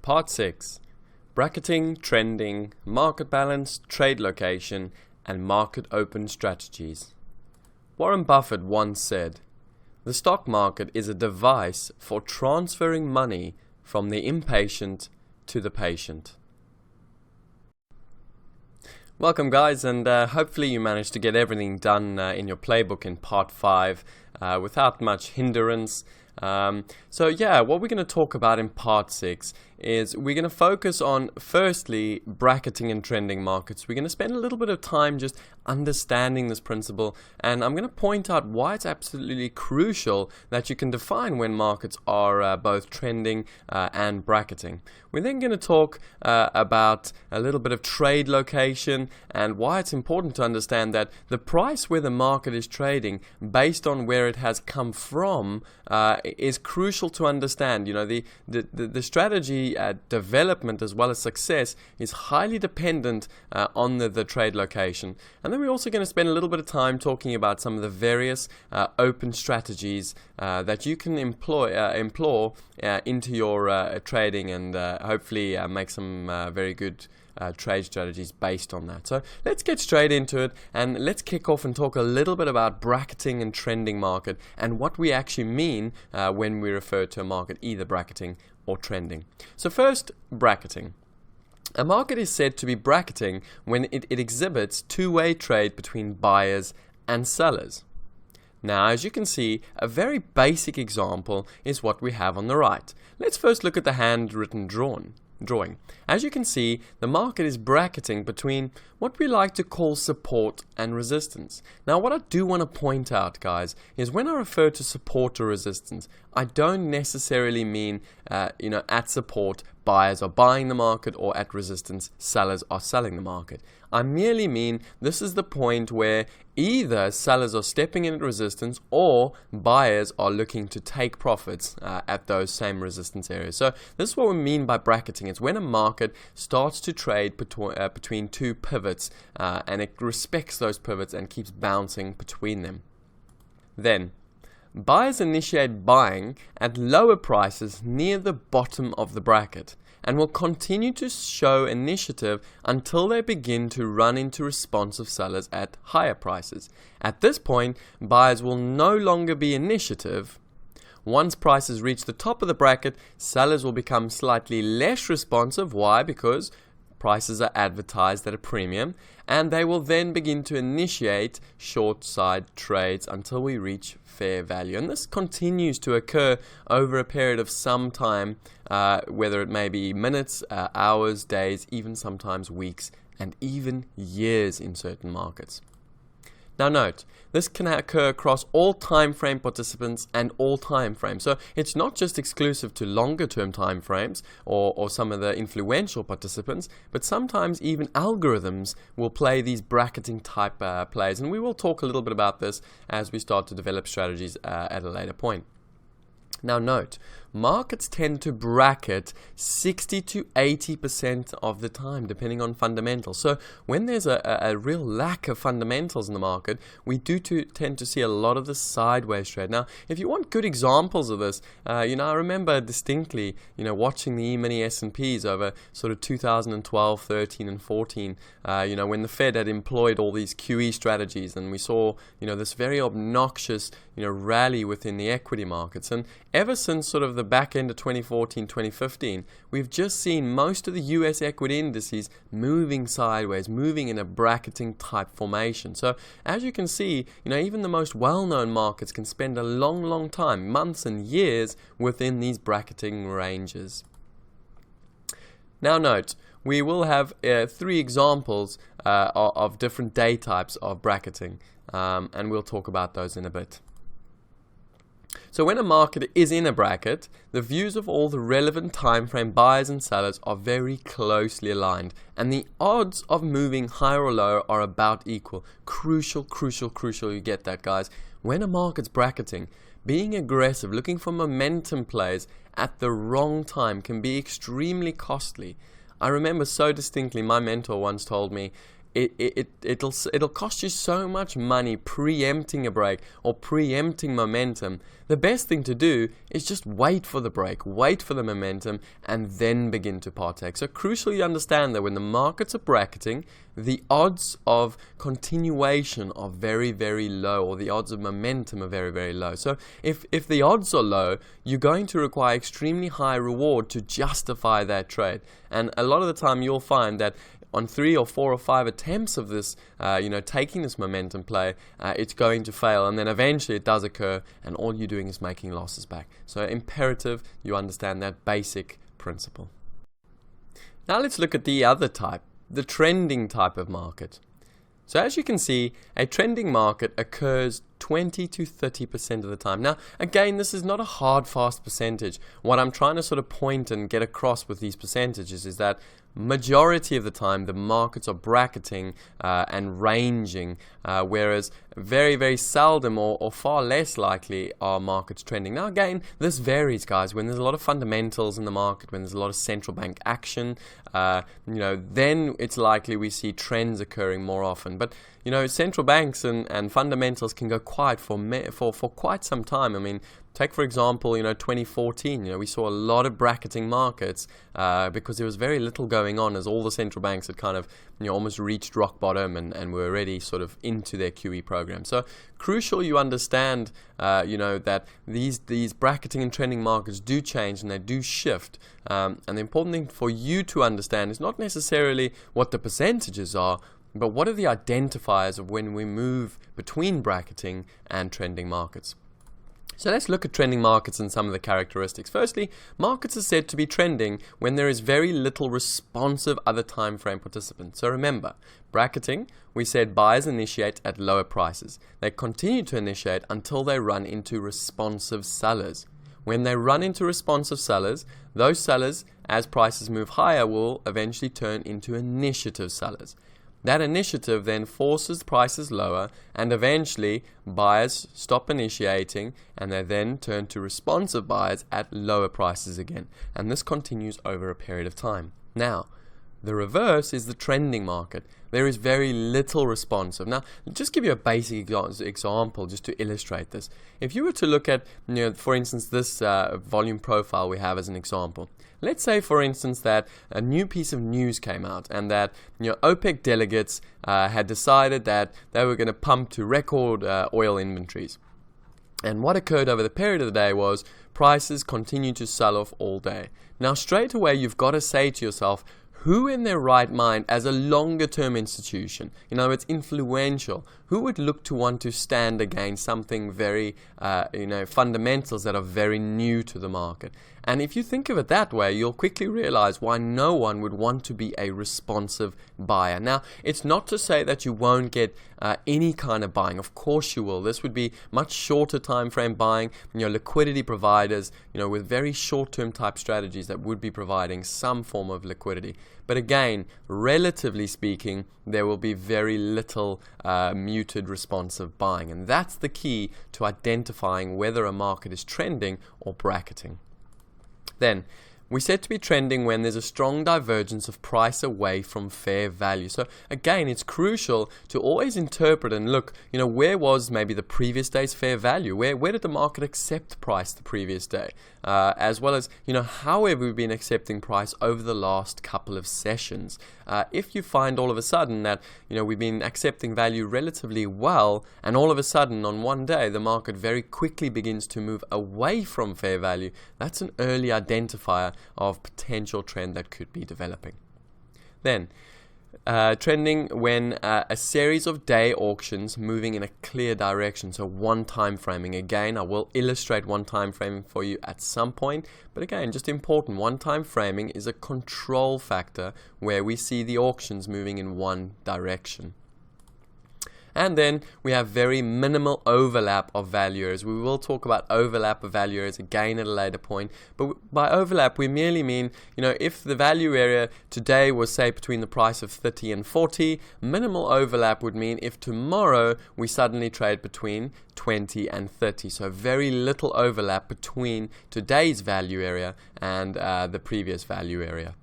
Part 6. Bracketing, trending, market balance, trade location, and market open strategies. Warren Buffett once said, "The stock market is a device for transferring money from the impatient to the patient." Welcome guys, and hopefully you managed to get everything done in your playbook in part 5 without much hindrance. So what we're going to talk about in part 6 is we're going to focus on, firstly, bracketing and trending markets. We're going to spend a little bit of time just understanding this principle, and I'm going to point out why it's absolutely crucial that you can define when markets are both trending and bracketing. We're then going to talk about a little bit of trade location and why it's important to understand that the price where the market is trading based on where it has come from is crucial to understand. You know, the strategy development as well as success is highly dependent on the trade location. And then we're also going to spend a little bit of time talking about some of the various open strategies that you can employ into your trading, and hopefully make some very good trade strategies based on that. So let's get straight into it, and let's kick off and talk a little bit about bracketing and trending market and what we actually mean when we refer to a market either bracketing or trending. So first, bracketing. A market is said to be bracketing when it exhibits two-way trade between buyers and sellers. Now, as you can see, a very basic example is what we have on the right. Let's first look at the handwritten drawing. As you can see, the market is bracketing between what we like to call support and resistance. Now, what I do want to point out, guys, is when I refer to support or resistance, I don't necessarily mean, at support, buyers are buying the market, or at resistance, sellers are selling the market. I merely mean this is the point where either sellers are stepping in at resistance or buyers are looking to take profits at those same resistance areas. So this is what we mean by bracketing. It's when a market starts to trade between two pivots and it respects those pivots and keeps bouncing between them. Then, buyers initiate buying at lower prices near the bottom of the bracket and will continue to show initiative until they begin to run into responsive sellers at higher prices. At this point, buyers will no longer be initiative. Once prices reach the top of the bracket, sellers will become slightly less responsive. Why? Because prices are advertised at a premium, and they will then begin to initiate short side trades until we reach fair value. And this continues to occur over a period of some time, whether it may be minutes, hours, days, even sometimes weeks, and even years in certain markets. Now note, this can occur across all time frame participants and all time frames. So it's not just exclusive to longer term time frames or some of the influential participants, but sometimes even algorithms will play these bracketing type plays. And we will talk a little bit about this as we start to develop strategies at a later point. Now note, markets tend to bracket 60 to 80% of the time, depending on fundamentals. So when there's a real lack of fundamentals in the market, we do tend to see a lot of the sideways trade. Now, if you want good examples of this, I remember distinctly, watching the E-mini S&Ps over sort of 2012, 13, and 14, when the Fed had employed all these QE strategies, and we saw, this very obnoxious, rally within the equity markets. And ever since sort of the back end of 2014, 2015, we've just seen most of the US equity indices moving sideways, moving in a bracketing type formation. So as you can see, even the most well-known markets can spend a long time, months and years, within these bracketing ranges. Now note, we will have 3 examples of different day types of bracketing, and we'll talk about those in a bit. So when a market is in a bracket, the views of all the relevant timeframe buyers and sellers are very closely aligned, and the odds of moving higher or lower are about equal. Crucial, you get that, guys. When a market's bracketing, being aggressive, looking for momentum plays at the wrong time can be extremely costly. I remember so distinctly my mentor once told me, it'll cost you so much money preempting a break or preempting momentum. The best thing to do is just wait for the break, wait for the momentum, and then begin to partake. So crucial you understand that when the markets are bracketing, the odds of continuation are very, very low, or the odds of momentum are very, very low. So if the odds are low, you're going to require extremely high reward to justify that trade. And a lot of the time you'll find that on 3 or 4 or 5 attempts of this, taking this momentum play, it's going to fail, and then eventually it does occur, and all you're doing is making losses back. So imperative you understand that basic principle. Now let's look at the other type, the trending type of market. So as you can see, a trending market occurs 20 to 30% of the time. Now, again, this is not a hard, fast percentage. What I'm trying to sort of point and get across with these percentages is that majority of the time the markets are bracketing and ranging, whereas very, very seldom or far less likely are markets trending. Now again, this varies, guys. When there's a lot of fundamentals in the market, when there's a lot of central bank action, then it's likely we see trends occurring more often. But central banks and fundamentals can go quiet for quite some time. I mean, take for example, 2014. We saw a lot of bracketing markets because there was very little going on, as all the central banks had kind of almost reached rock bottom and were already sort of into their QE program. So crucial you understand, that these bracketing and trending markets do change and they do shift. And the important thing for you to understand is not necessarily what the percentages are, but what are the identifiers of when we move between bracketing and trending markets. So let's look at trending markets and some of the characteristics. Firstly, markets are said to be trending when there is very little responsive other time frame participants. So remember, bracketing, we said buyers initiate at lower prices. They continue to initiate until they run into responsive sellers. When they run into responsive sellers, those sellers, as prices move higher, will eventually turn into initiative sellers. That initiative then forces prices lower, and eventually buyers stop initiating and they then turn to responsive buyers at lower prices again. And this continues over a period of time. Now, the reverse is the trending market. There is very little responsive. Now, just give you a basic example just to illustrate this. If you were to look at, for instance, this volume profile we have as an example. Let's say, for instance, that a new piece of news came out and that OPEC delegates had decided that they were going to pump to record oil inventories. And what occurred over the period of the day was prices continued to sell off all day. Now, straight away, you've got to say to yourself, who in their right mind, as a longer-term institution, it's influential, who would look to want to stand against something very, fundamentals that are very new to the market? And if you think of it that way, you'll quickly realize why no one would want to be a responsive buyer. Now, it's not to say that you won't get any kind of buying. Of course you will. This would be much shorter time frame buying, liquidity providers, with very short-term type strategies that would be providing some form of liquidity. But again, relatively speaking, there will be very little muted responsive buying. And that's the key to identifying whether a market is trending or bracketing. Then, we said to be trending when there's a strong divergence of price away from fair value. So again, it's crucial to always interpret and look, where was maybe the previous day's fair value? Where did the market accept price the previous day? As well as, how have we been accepting price over the last couple of sessions? If you find all of a sudden that, we've been accepting value relatively well, and all of a sudden on one day the market very quickly begins to move away from fair value, that's an early identifier of potential trend that could be developing. Then, trending when a series of day auctions moving in a clear direction, so one time framing. Again, I will illustrate one time framing for you at some point, but again, just important, one time framing is a control factor where we see the auctions moving in one direction. And then we have very minimal overlap of value areas. We will talk about overlap of value areas again at a later point. But by overlap, we merely mean, if the value area today was, say, between the price of 30 and 40, minimal overlap would mean if tomorrow we suddenly trade between 20 and 30. So very little overlap between today's value area and the previous value area.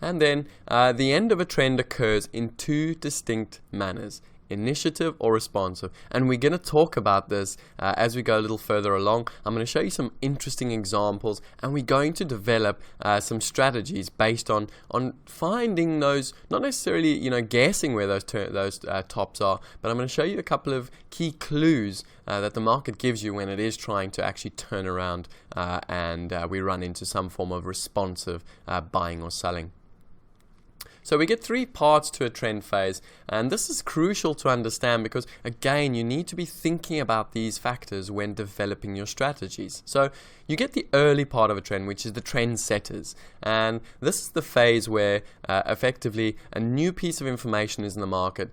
And then the end of a trend occurs in two distinct manners: initiative or responsive. And we're going to talk about this as we go a little further along. I'm going to show you some interesting examples, and we're going to develop some strategies based on finding those, not necessarily guessing where those tops are, but I'm going to show you a couple of key clues that the market gives you when it is trying to actually turn around and we run into some form of responsive buying or selling. So we get three parts to a trend phase, and this is crucial to understand because, again, you need to be thinking about these factors when developing your strategies. So you get the early part of a trend, which is the trend setters, and this is the phase where effectively a new piece of information is in the market.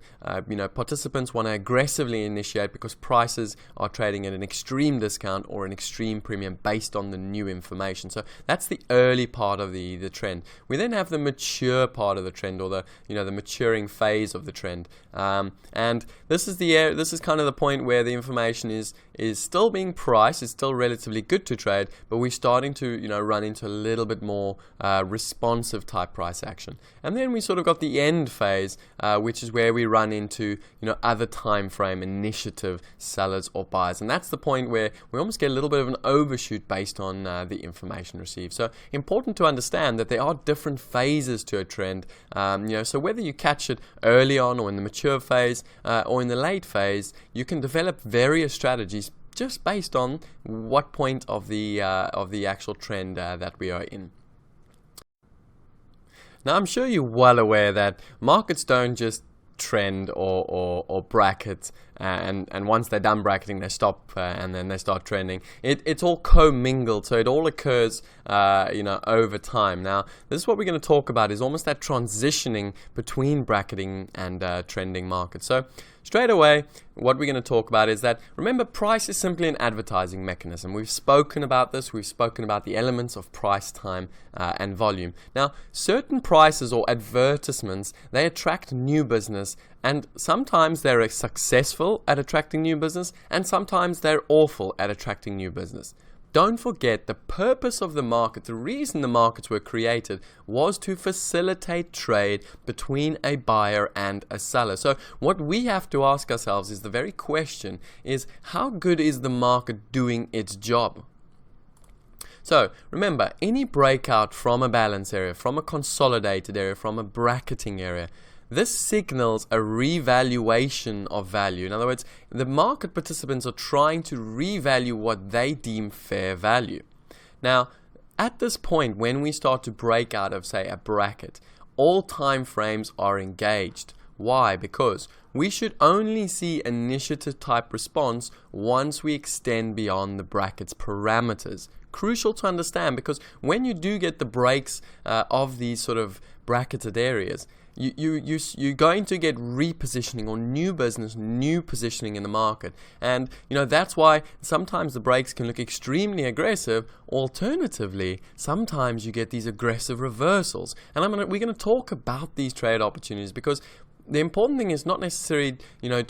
Participants want to aggressively initiate because prices are trading at an extreme discount or an extreme premium based on the new information. So that's the early part of the trend. We then have the mature part of the trend, or the maturing phase of the trend, and this is kind of the point where the information is still being priced. It's still relatively good to trade, but we're starting to run into a little bit more responsive type price action. And then we sort of got the end phase, which is where we run into other time frame initiative sellers or buyers, and that's the point where we almost get a little bit of an overshoot based on the information received. So important to understand that there are different phases to a trend. So whether you catch it early on or in the mature phase or in the late phase, you can develop various strategies just based on what point of the actual trend that we are in. Now, I'm sure you're well aware that markets don't just trend or bracket, and once they're done bracketing, they stop and then they start trending. It's all commingled, so it all occurs over time. Now, this is what we're going to talk about, is almost that transitioning between bracketing and trending markets. So straight away, what we're going to talk about is that, remember, price is simply an advertising mechanism. We've spoken about this. We've spoken about the elements of price, time, and volume. Now, certain prices or advertisements, they attract new business, and sometimes they're successful at attracting new business, and sometimes they're awful at attracting new business. Don't forget, the purpose of the market, the reason the markets were created, was to facilitate trade between a buyer and a seller. So what we have to ask ourselves is the very question is, how good is the market doing its job? So remember, any breakout from a balance area, from a consolidated area, from a bracketing area, this signals a revaluation of value. In other words, the market participants are trying to revalue what they deem fair value. Now, at this point, when we start to break out of, say, a bracket, all time frames are engaged. Why? Because we should only see initiative type response once we extend beyond the bracket's parameters. Crucial to understand, because when you do get the breaks of these sort of bracketed areas, you're going to get repositioning or new business, new positioning in the market. And that's why sometimes the breaks can look extremely aggressive. Alternatively, sometimes you get these aggressive reversals. And we're going to talk about these trade opportunities, because the important thing is not necessarily, the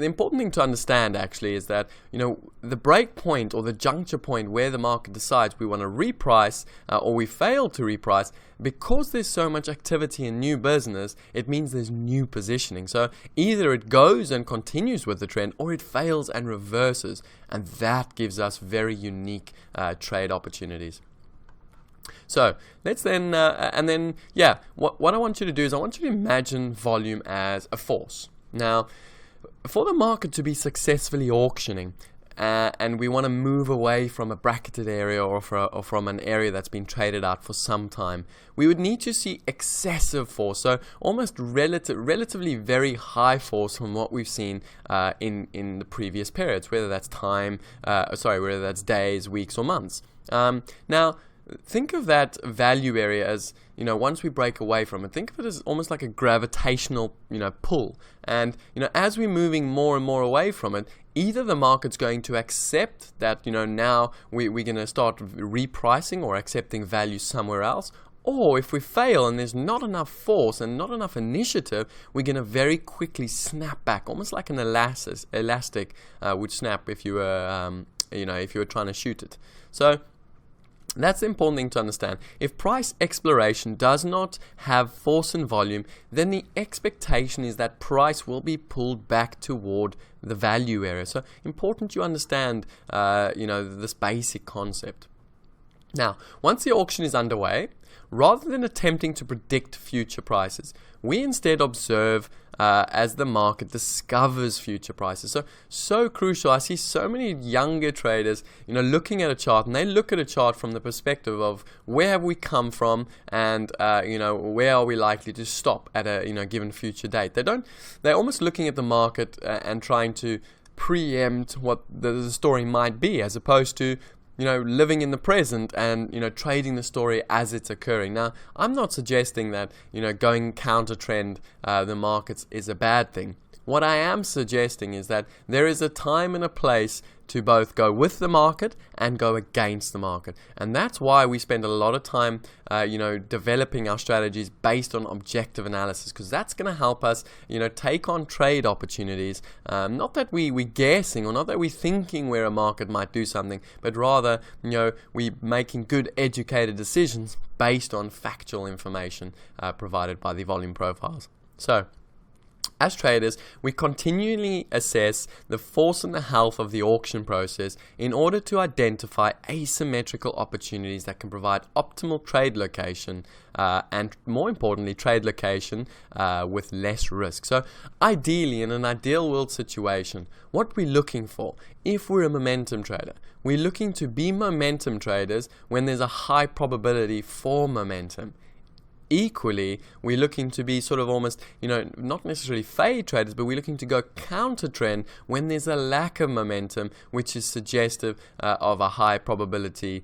important thing to understand actually is that, the break point or the juncture point where the market decides we want to reprice or we fail to reprice, because there's so much activity in new business, it means there's new positioning. So either it goes and continues with the trend, or it fails and reverses, and that gives us very unique trade opportunities. So let's then, what I want you to do is I want you to imagine volume as a force. Now, for the market to be successfully auctioning, and we want to move away from a bracketed area or from an area that's been traded out for some time, we would need to see excessive force, so almost relatively very high force from what we've seen in the previous periods, whether that's whether that's days, weeks, or months. Now, think of that value area as, once we break away from it, think of it as almost like a gravitational, pull. And, as we're moving more and more away from it, either the market's going to accept that, now we're going to start repricing or accepting value somewhere else, or if we fail and there's not enough force and not enough initiative, we're going to very quickly snap back, almost like an elastic would snap if you were, if you were trying to shoot it. So That's the important thing to understand. If price exploration does not have force and volume, then the expectation is that price will be pulled back toward the value area. So important you understand, this basic concept. Now, once the auction is underway, rather than attempting to predict future prices, we instead observe as the market discovers future prices. So crucial. I see so many younger traders, looking at a chart, and they look at a chart from the perspective of where have we come from, and where are we likely to stop at a given future date. They're almost looking at the market and trying to preempt what the story might be, as opposed to living in the present and, trading the story as it's occurring. Now, I'm not suggesting that, going counter trend the markets is a bad thing. What I am suggesting is that there is a time and a place to both go with the market and go against the market. And that's why we spend a lot of time, developing our strategies based on objective analysis, because that's going to help us, take on trade opportunities. Not that we're guessing, or not that we're thinking where a market might do something, but rather, we're making good educated decisions based on factual information provided by the volume profiles. So, as traders, we continually assess the force and the health of the auction process in order to identify asymmetrical opportunities that can provide optimal trade location and, more importantly, trade location with less risk. So, ideally, in an ideal world situation, what we're looking for, if we're a momentum trader, we're looking to be momentum traders when there's a high probability for momentum. Equally, we're looking to be sort of almost, not necessarily fade traders, but we're looking to go counter trend when there's a lack of momentum, which is suggestive of a high probability,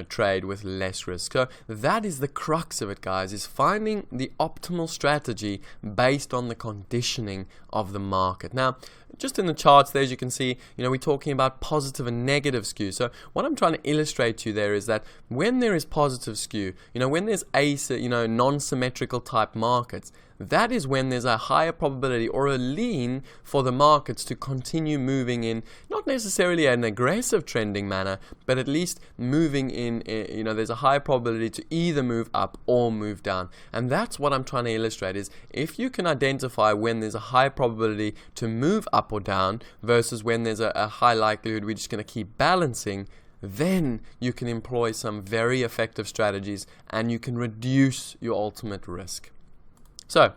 trade with less risk. So that is the crux of it, guys, is finding the optimal strategy based on the conditioning of the market. Now, just in the charts there, as you can see, we're talking about positive and negative skew. So what I'm trying to illustrate to you there is that when there is positive skew, when there's non-symmetrical type markets, that is when there's a higher probability or a lean for the markets to continue moving in, not necessarily an aggressive trending manner, but at least moving in, there's a higher probability to either move up or move down. And that's what I'm trying to illustrate, is if you can identify when there's a high probability to move up or down versus when there's a high likelihood we're just going to keep balancing, then you can employ some very effective strategies and you can reduce your ultimate risk. So,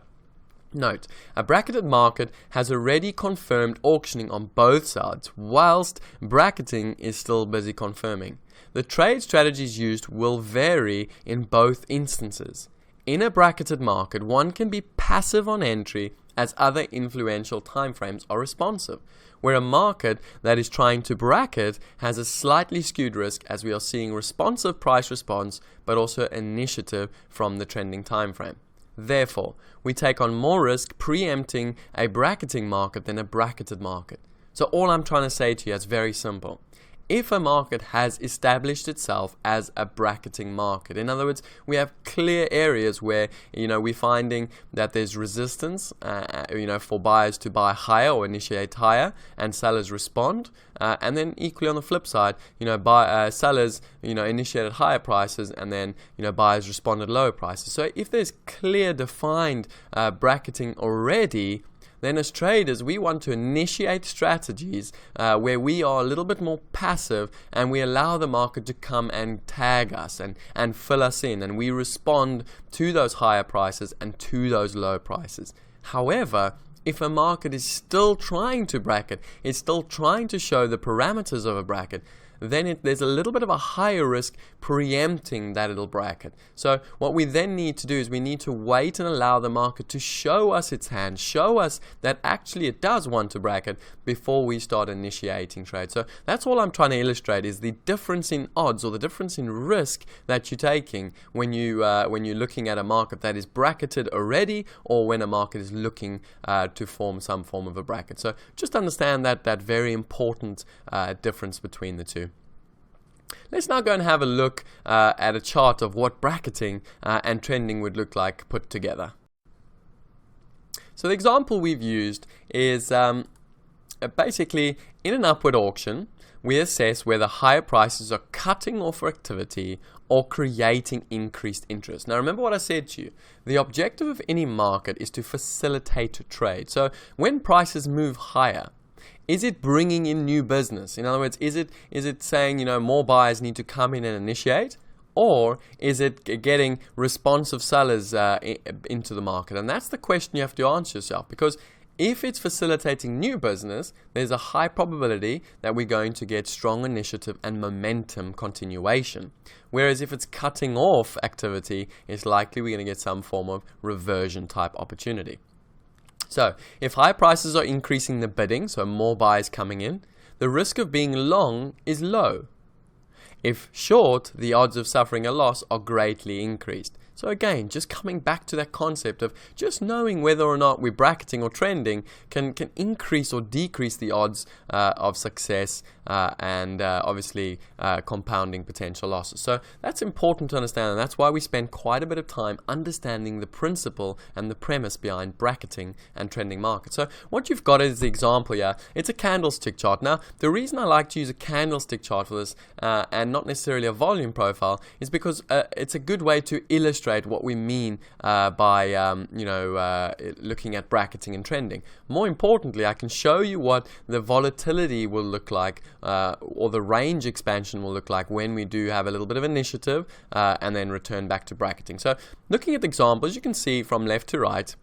note, a bracketed market has already confirmed auctioning on both sides, whilst bracketing is still busy confirming. The trade strategies used will vary in both instances. In a bracketed market, one can be passive on entry as other influential timeframes are responsive, where a market that is trying to bracket has a slightly skewed risk, as we are seeing responsive price response, but also initiative from the trending timeframe. Therefore, we take on more risk preempting a bracketing market than a bracketed market. So all I'm trying to say to you is very simple. If a market has established itself as a bracketing market, in other words, we have clear areas where, we're finding that there's resistance, for buyers to buy higher or initiate higher, and sellers respond. And then equally on the flip side, sellers, initiated higher prices, and then, buyers responded lower prices. So if there's clear defined bracketing already, then as traders, we want to initiate strategies where we are a little bit more passive and we allow the market to come and tag us and fill us in, and we respond to those higher prices and to those low prices. However, if a market is still trying to bracket, it's still trying to show the parameters of a bracket, then there's a little bit of a higher risk preempting that it'll bracket. So what we then need to do is we need to wait and allow the market to show us its hand, show us that actually it does want to bracket before we start initiating trade. So that's all I'm trying to illustrate, is the difference in odds or the difference in risk that you're taking when you're looking at a market that is bracketed already, or when a market is looking to form some form of a bracket. So just understand that very important difference between the two. Let's now go and have a look at a chart of what bracketing and trending would look like put together. So the example we've used is basically in an upward auction, we assess whether higher prices are cutting off activity or creating increased interest. Now remember what I said to you. The objective of any market is to facilitate trade. So when prices move higher, is it bringing in new business? In other words, is it saying, more buyers need to come in and initiate? Or is it getting responsive sellers into the market? And that's the question you have to answer yourself, because if it's facilitating new business, there's a high probability that we're going to get strong initiative and momentum continuation. Whereas if it's cutting off activity, it's likely we're going to get some form of reversion type opportunity. So if high prices are increasing the bidding, so more buyers coming in, the risk of being long is low. If short, the odds of suffering a loss are greatly increased. So again, just coming back to that concept of just knowing whether or not we're bracketing or trending can increase or decrease the odds of success and obviously compounding potential losses. So that's important to understand, and that's why we spend quite a bit of time understanding the principle and the premise behind bracketing and trending markets. So what you've got is the example here. It's a candlestick chart. Now, the reason I like to use a candlestick chart for this and not necessarily a volume profile is because it's a good way to illustrate what we mean by looking at bracketing and trending. More importantly, I can show you what the volatility will look like or the range expansion will look like when we do have a little bit of initiative and then return back to bracketing. So looking at examples, you can see from left to right,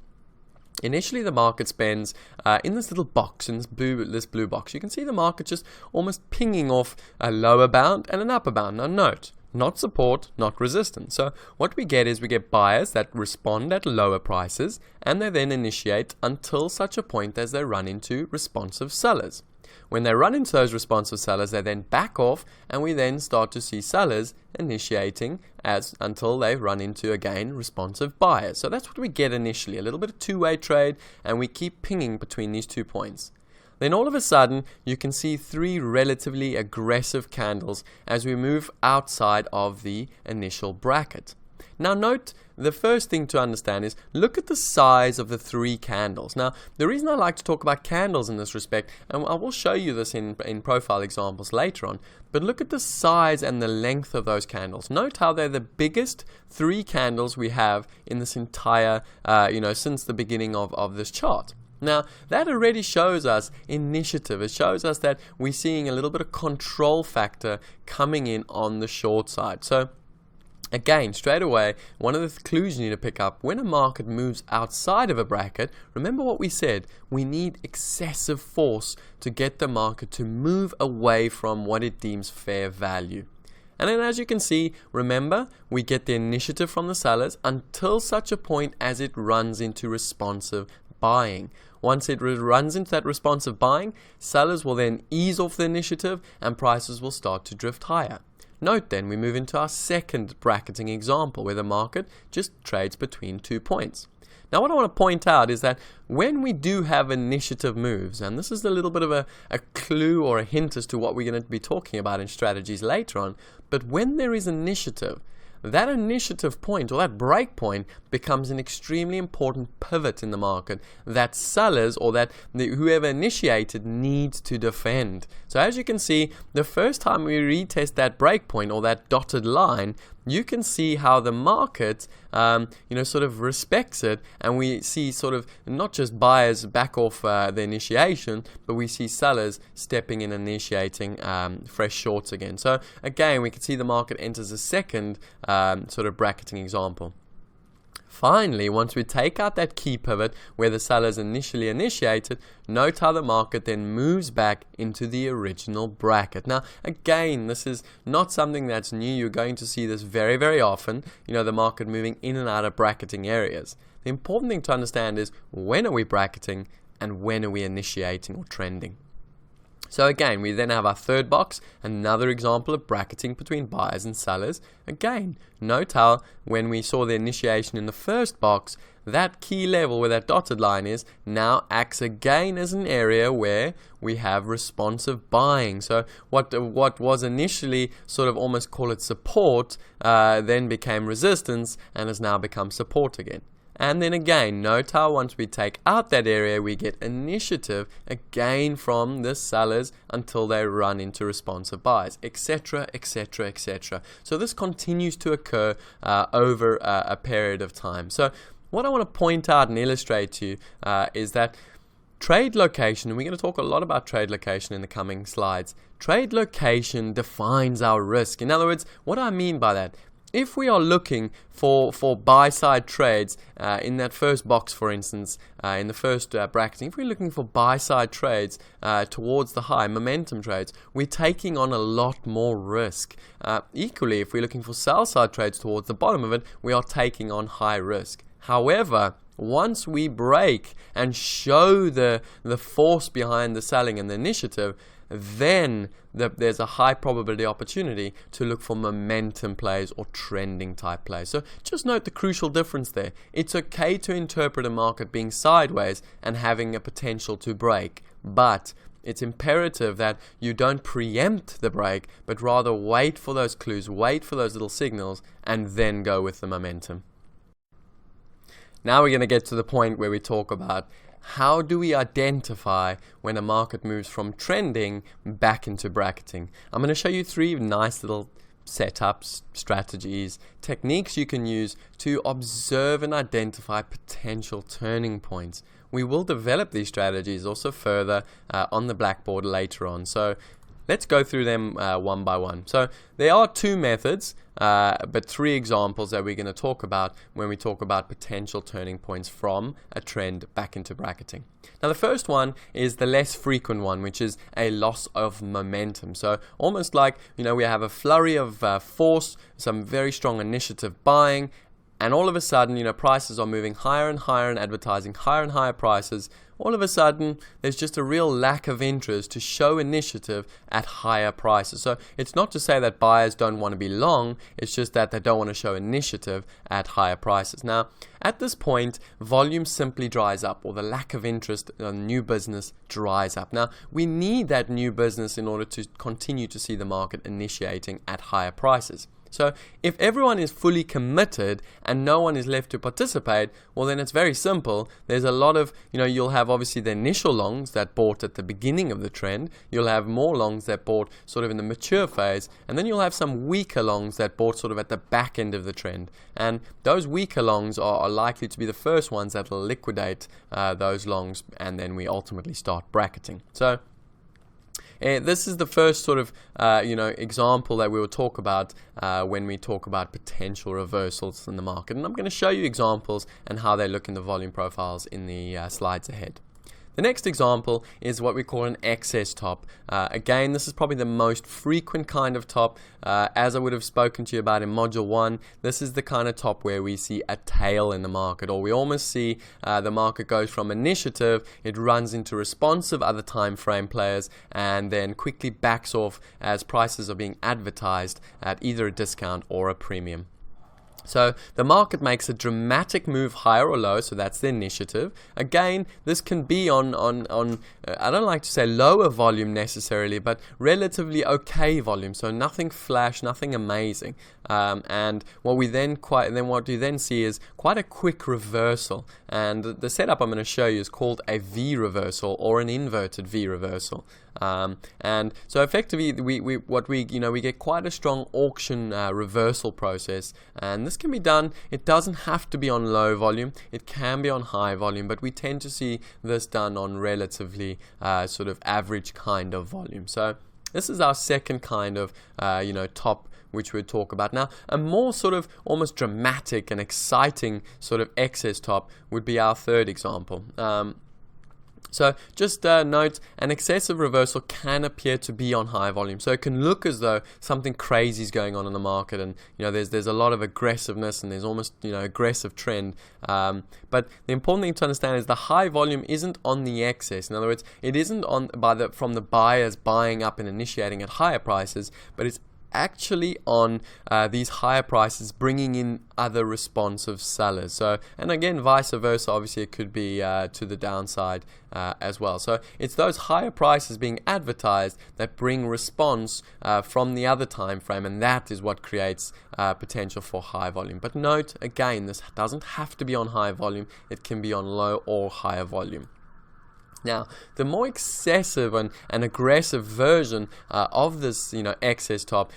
initially the market spends in this little box, in this blue box. You can see the market just almost pinging off a lower bound and an upper bound. Now note, not support, not resistance. So what we get is we get buyers that respond at lower prices, and they then initiate until such a point as they run into responsive sellers. When they run into those responsive sellers, they then back off, and we then start to see sellers initiating until they run into, again, responsive buyers. So that's what we get initially, a little bit of two-way trade, and we keep pinging between these 2 points. Then all of a sudden, you can see 3 relatively aggressive candles as we move outside of the initial bracket. Now note, the first thing to understand is look at the size of the 3 candles. Now, the reason I like to talk about candles in this respect, and I will show you this in profile examples later on, but look at the size and the length of those candles. Note how they're the biggest 3 candles we have in this entire, since the beginning of this chart. Now, that already shows us initiative. It shows us that we're seeing a little bit of control factor coming in on the short side. So, again, straight away, one of the clues you need to pick up, when a market moves outside of a bracket, remember what we said, we need excessive force to get the market to move away from what it deems fair value. And then as you can see, remember, we get the initiative from the sellers until such a point as it runs into responsive buying. Once it runs into that responsive buying, sellers will then ease off the initiative and prices will start to drift higher. Note then, we move into our second bracketing example where the market just trades between 2 points. Now what I want to point out is that when we do have initiative moves, and this is a little bit of a clue or a hint as to what we're going to be talking about in strategies later on, but when there is initiative, that initiative point or that break point becomes an extremely important pivot in the market that sellers or that whoever initiated needs to defend. So as you can see, the first time we retest that break point or that dotted line, you can see how the market sort of respects it, and we see sort of not just buyers back off the initiation, but we see sellers stepping in and initiating fresh shorts again. So again, we can see the market enters a second sort of bracketing example. Finally, once we take out that key pivot where the sellers initially initiated, note how the market then moves back into the original bracket. Now, again, this is not something that's new. You're going to see this very, very often, the market moving in and out of bracketing areas. The important thing to understand is when are we bracketing and when are we initiating or trending. So again, we then have our third box, another example of bracketing between buyers and sellers. Again, note how when we saw the initiation in the first box, that key level where that dotted line is now acts again as an area where we have responsive buying. So what was initially sort of almost call it support then became resistance and has now become support again. And then again, note how once we take out that area, we get initiative again from the sellers until they run into responsive buys, etc., etc., etc. So this continues to occur over a period of time. So what I want to point out and illustrate to you is that trade location, and we're going to talk a lot about trade location in the coming slides. Trade location defines our risk. In other words, what do I mean by that? If we are looking for buy-side trades, in that first box, for instance, in the first bracketing, if we're looking for buy-side trades towards the high, momentum trades, we're taking on a lot more risk. Equally, if we're looking for sell-side trades towards the bottom of it, we are taking on high risk. However, once we break and show the force behind the selling and the initiative, then there's a high probability opportunity to look for momentum plays or trending type plays. So just note the crucial difference there. It's okay to interpret a market being sideways and having a potential to break, but it's imperative that you don't preempt the break, but rather wait for those clues, wait for those little signals, and then go with the momentum. Now we're going to get to the point where we talk about how do we identify when a market moves from trending back into bracketing. I'm going to show you 3 nice little setups, strategies, techniques you can use to observe and identify potential turning points. We will develop these strategies also further on the blackboard later on. So let's go through them one by one. So there are 2 methods, but 3 examples that we're going to talk about when we talk about potential turning points from a trend back into bracketing. Now the first one is the less frequent one, which is a loss of momentum. So almost like, we have a flurry of force, some very strong initiative buying, and all of a sudden, prices are moving higher and higher and advertising higher and higher prices. All of a sudden, there's just a real lack of interest to show initiative at higher prices. So it's not to say that buyers don't want to be long, it's just that they don't want to show initiative at higher prices. Now, at this point, volume simply dries up, or the lack of interest in new business dries up. Now, we need that new business in order to continue to see the market initiating at higher prices. So if everyone is fully committed and no one is left to participate, well then it's very simple. There's a lot of, you'll have obviously the initial longs that bought at the beginning of the trend. You'll have more longs that bought sort of in the mature phase. And then you'll have some weaker longs that bought sort of at the back end of the trend. And those weaker longs are likely to be the first ones that will liquidate those longs, and then we ultimately start bracketing. So this is the first sort of, example that we will talk about when we talk about potential reversals in the market. And I'm going to show you examples and how they look in the volume profiles in the slides ahead. The next example is what we call an excess top. Again, this is probably the most frequent kind of top. As I would have spoken to you about in Module 1, this is the kind of top where we see a tail in the market, or we almost see the market goes from initiative, it runs into responsive other time frame players, and then quickly backs off as prices are being advertised at either a discount or a premium. So the market makes a dramatic move higher or low, so that's the initiative. Again, this can be on I don't like to say lower volume necessarily, but relatively okay volume. So nothing flash, nothing amazing. And what you then see is quite a quick reversal. And the setup I'm going to show you is called a V reversal, or an inverted V reversal. And so effectively we get quite a strong auction reversal process, and this can be done. It doesn't have to be on low volume, it can be on high volume, but we tend to see this done on relatively sort of average kind of volume. So this is our second kind of top, which we'll talk about. Now, a more sort of almost dramatic and exciting sort of excess top would be our third example. So just note, an excessive reversal can appear to be on high volume. So it can look as though something crazy is going on in the market, and there's a lot of aggressiveness, and there's almost aggressive trend. But the important thing to understand is the high volume isn't on the excess. In other words, it isn't from the buyers buying up and initiating at higher prices, but it's actually on these higher prices bringing in other responsive sellers. So, and again, vice versa, obviously it could be to the downside as well. So it's those higher prices being advertised that bring response from the other time frame, and that is what creates potential for high volume. But note again, this doesn't have to be on high volume, it can be on low or higher volume. Now, the more excessive and aggressive version of this, excess top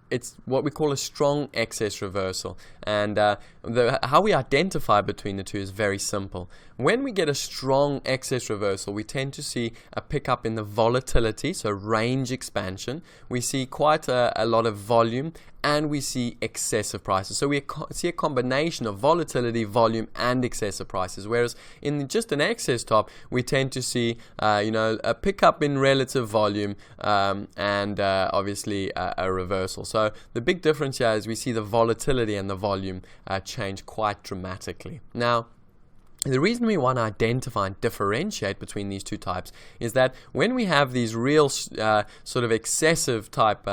it's what we call a strong excess reversal. And how we identify between the two is very simple. When we get a strong excess reversal, we tend to see a pickup in the volatility, so range expansion. We see quite a lot of volume, and we see excessive prices. So we see a combination of volatility, volume, and excessive prices. Whereas in just an excess top, we tend to see a pickup in relative volume and obviously a reversal. So the big difference here is we see the volatility and the volume change quite dramatically. Now, the reason we want to identify and differentiate between these two types is that when we have these real sort of excessive type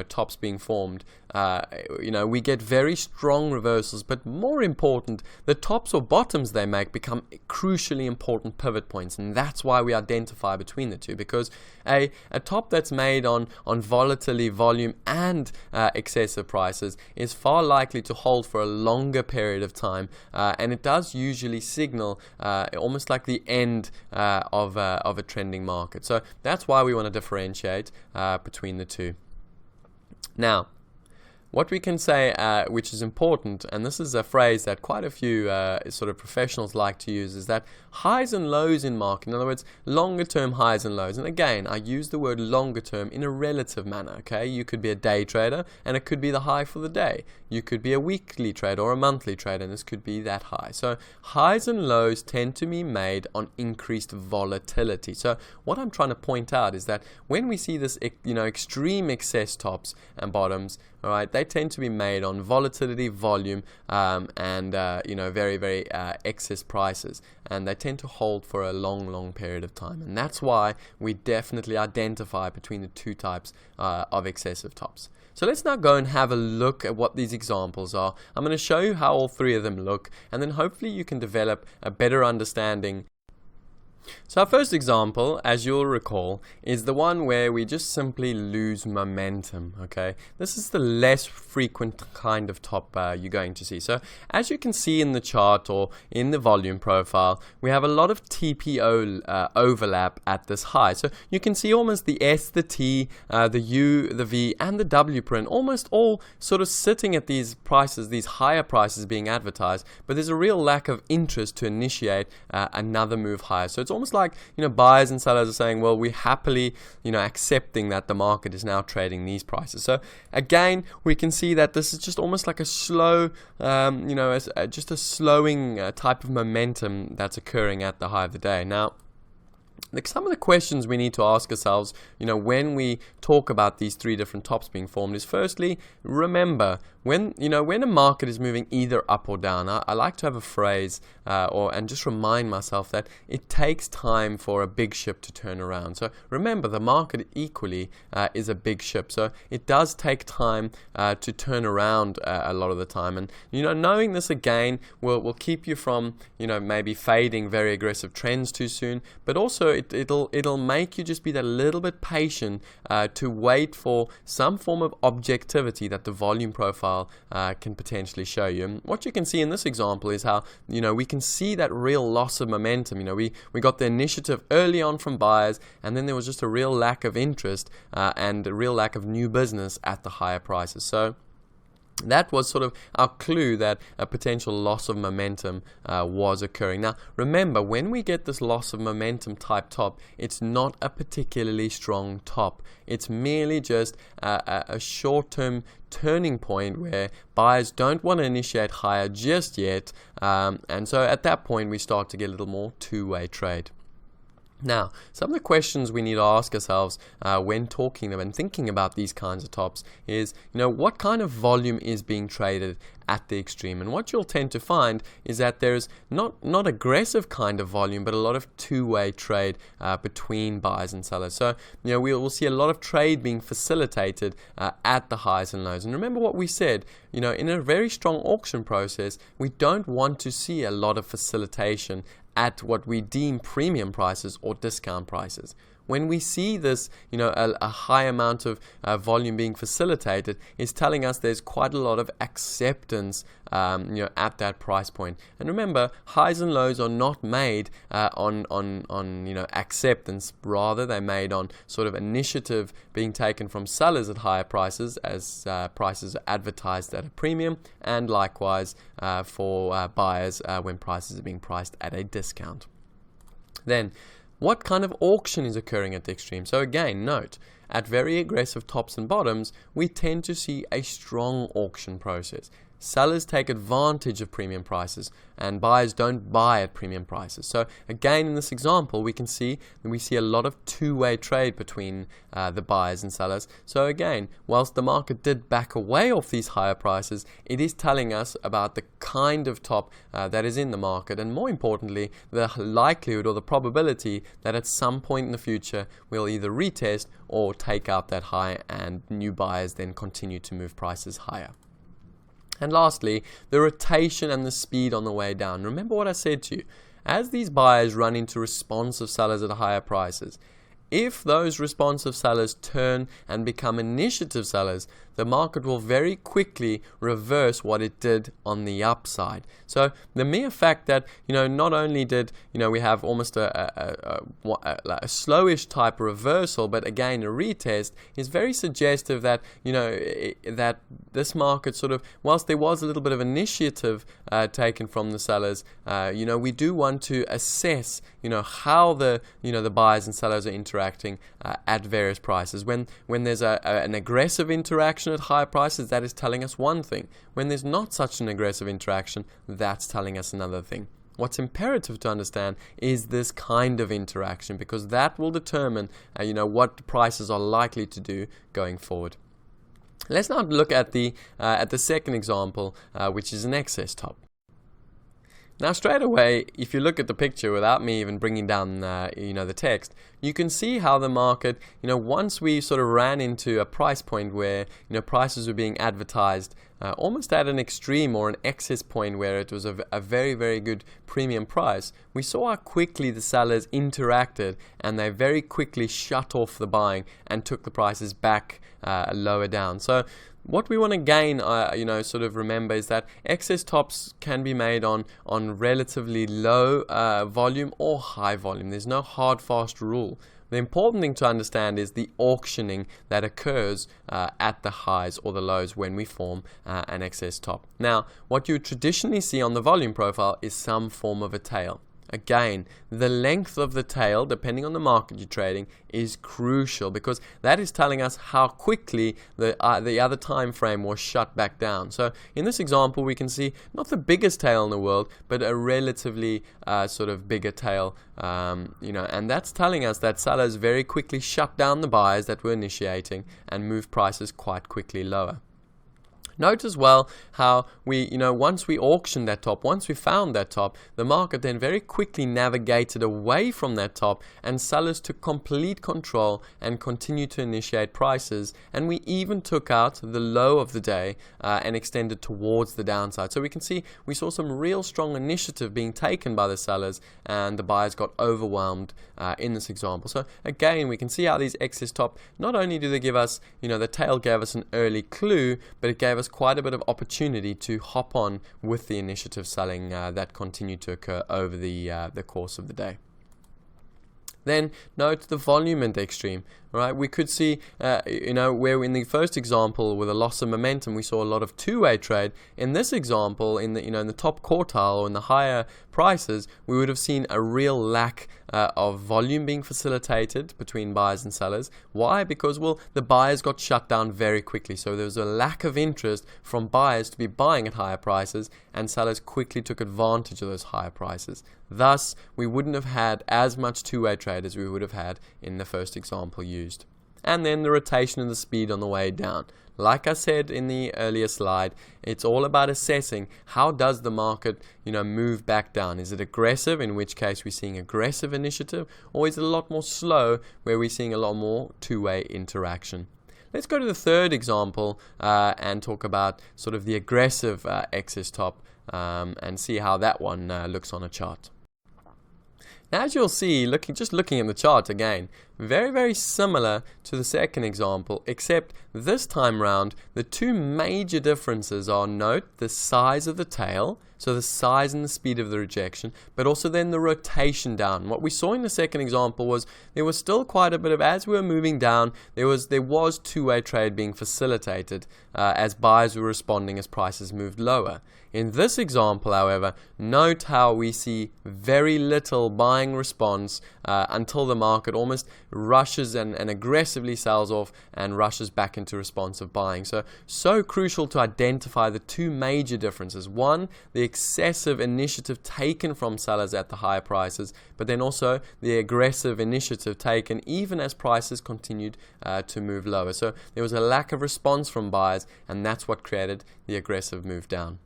tops being formed, we get very strong reversals, but more important, the tops or bottoms they make become crucially important pivot points, and that's why we identify between the two, because a top that's made on volatility, volume, and excessive prices is far likely to hold for a longer period of time, and it does usually signal almost like the end of a trending market. So that's why we want to differentiate between the two. Now, what we can say, which is important, and this is a phrase that quite a few sort of professionals like to use, is that highs and lows in market, in other words, longer term highs and lows. And again, I use the word longer term in a relative manner, okay? You could be a day trader, and it could be the high for the day. You could be a weekly trader or a monthly trader, and this could be that high. So highs and lows tend to be made on increased volatility. So what I'm trying to point out is that when we see this, extreme excess tops and bottoms, all right, they tend to be made on volatility, volume, and very, very excess prices, and they tend to hold for a long period of time. And that's why we definitely identify between the two types of excessive tops. So let's now go and have a look at what these examples are. I'm going to show you how all three of them look, and then hopefully you can develop a better understanding. So our first example, as you'll recall, is the one where we just simply lose momentum, okay? This is the less frequent kind of top you're going to see. So as you can see in the chart or in the volume profile, we have a lot of TPO overlap at this high. So you can see almost the S, the T, the U, the V, and the W print, almost all sort of sitting at these prices, these higher prices being advertised, but there's a real lack of interest to initiate another move higher. So it's almost like, buyers and sellers are saying, well, we're happily, accepting that the market is now trading these prices. So again, we can see that this is just almost like a slow, just a slowing type of momentum that's occurring at the high of the day. Now, some of the questions we need to ask ourselves, when we talk about these three different tops being formed is, firstly, remember, when a market is moving either up or down, I like to have a phrase and just remind myself that it takes time for a big ship to turn around. So remember, the market equally is a big ship. So it does take time to turn around a lot of the time. And, knowing this again will keep you from, maybe fading very aggressive trends too soon, but also it'll make you just be that little bit patient to wait for some form of objectivity that the volume profile can potentially show you. And what you can see in this example is how we can see that real loss of momentum. We got the initiative early on from buyers, and then there was just a real lack of interest and a real lack of new business at the higher prices. So that was sort of our clue that a potential loss of momentum was occurring. Now, remember, when we get this loss of momentum type top, it's not a particularly strong top. It's merely just a short-term turning point where buyers don't want to initiate higher just yet. And so at that point, we start to get a little more two-way trade. Now, some of the questions we need to ask ourselves when talking and thinking about these kinds of tops is, what kind of volume is being traded at the extreme? And what you'll tend to find is that there's not aggressive kind of volume, but a lot of two-way trade between buyers and sellers. So, we'll see a lot of trade being facilitated at the highs and lows. And remember what we said, in a very strong auction process, we don't want to see a lot of facilitation at what we deem premium prices or discount prices. When we see this, a high amount of volume being facilitated, is telling us there's quite a lot of acceptance, at that price point. And remember, highs and lows are not made on acceptance. Rather, they're made on sort of initiative being taken from sellers at higher prices as prices are advertised at a premium, and likewise for buyers when prices are being priced at a discount. Then, what kind of auction is occurring at the extreme? So again, note, at very aggressive tops and bottoms, we tend to see a strong auction process. Sellers take advantage of premium prices and buyers don't buy at premium prices. So again, in this example, we see a lot of two-way trade between the buyers and sellers. So again, whilst the market did back away off these higher prices, it is telling us about the kind of top that is in the market, and more importantly, the likelihood or the probability that at some point in the future we'll either retest or take out that high and new buyers then continue to move prices higher. And lastly, the rotation and the speed on the way down. Remember what I said to you. As these buyers run into responsive sellers at higher prices, if those responsive sellers turn and become initiative sellers, the market will very quickly reverse what it did on the upside. So the mere fact that, not only did, we have almost a slowish type reversal, but again a retest, is very suggestive that, that this market sort of, whilst there was a little bit of initiative taken from the sellers, we do want to assess, how the buyers and sellers are interacting at various prices. When there's an aggressive interaction at higher prices, that is telling us one thing. When there's not such an aggressive interaction, that's telling us another thing. What's imperative to understand is this kind of interaction, because that will determine what prices are likely to do going forward. Let's now look at the second example, which is an excess top. Now straight away, if you look at the picture without me even bringing down the text, you can see how the market, once we sort of ran into a price point where prices were being advertised almost at an extreme or an excess point where it was a very, very good premium price, we saw how quickly the sellers interacted and they very quickly shut off the buying and took the prices back lower down. So what we want to gain, sort of remember, is that excess tops can be made on relatively low volume or high volume. There's no hard, fast rule. The important thing to understand is the auctioning that occurs at the highs or the lows when we form an excess top. Now, what you traditionally see on the volume profile is some form of a tail. Again, the length of the tail, depending on the market you're trading, is crucial, because that is telling us how quickly the other time frame was shut back down. So in this example, we can see not the biggest tail in the world, but a relatively sort of bigger tail, and that's telling us that sellers very quickly shut down the buyers that were initiating and moved prices quite quickly lower. Note as well how we, once we auctioned that top, once we found that top, the market then very quickly navigated away from that top and sellers took complete control and continued to initiate prices. And we even took out the low of the day and extended towards the downside. So we can see we saw some real strong initiative being taken by the sellers and the buyers got overwhelmed in this example. So again, we can see how these excess top, not only do they give us, the tail gave us an early clue, but it gave us quite a bit of opportunity to hop on with the initiative selling that continued to occur over the course of the day. Then note the volume at the extreme. right? We could see, where in the first example with a loss of momentum, we saw a lot of two-way trade. In this example, in the top quartile or in the higher prices, we would have seen a real lack of volume being facilitated between buyers and sellers. Why? Because, well, the buyers got shut down very quickly. So there was a lack of interest from buyers to be buying at higher prices, and sellers quickly took advantage of those higher prices. Thus, we wouldn't have had as much two-way trade as we would have had in the first example used. And then the rotation and the speed on the way down. Like I said in the earlier slide, it's all about assessing how does the market, move back down. Is it aggressive, in which case we're seeing aggressive initiative, or is it a lot more slow, where we're seeing a lot more two-way interaction? Let's go to the third example and talk about sort of the aggressive excess top and see how that one looks on a chart. Now, as you'll see, just looking at the chart again, very, very similar to the second example, except this time round, the two major differences are, note, the size of the tail, so the size and the speed of the rejection, but also then the rotation down. What we saw in the second example was there was still quite a bit of, as we were moving down, there was two-way trade being facilitated as buyers were responding as prices moved lower. In this example, however, note how we see very little buying response until the market almost rushes and aggressively sells off and rushes back into responsive buying. So crucial to identify the two major differences. One, the excessive initiative taken from sellers at the higher prices, but then also the aggressive initiative taken even as prices continued to move lower. So there was a lack of response from buyers, and that's what created the aggressive move down.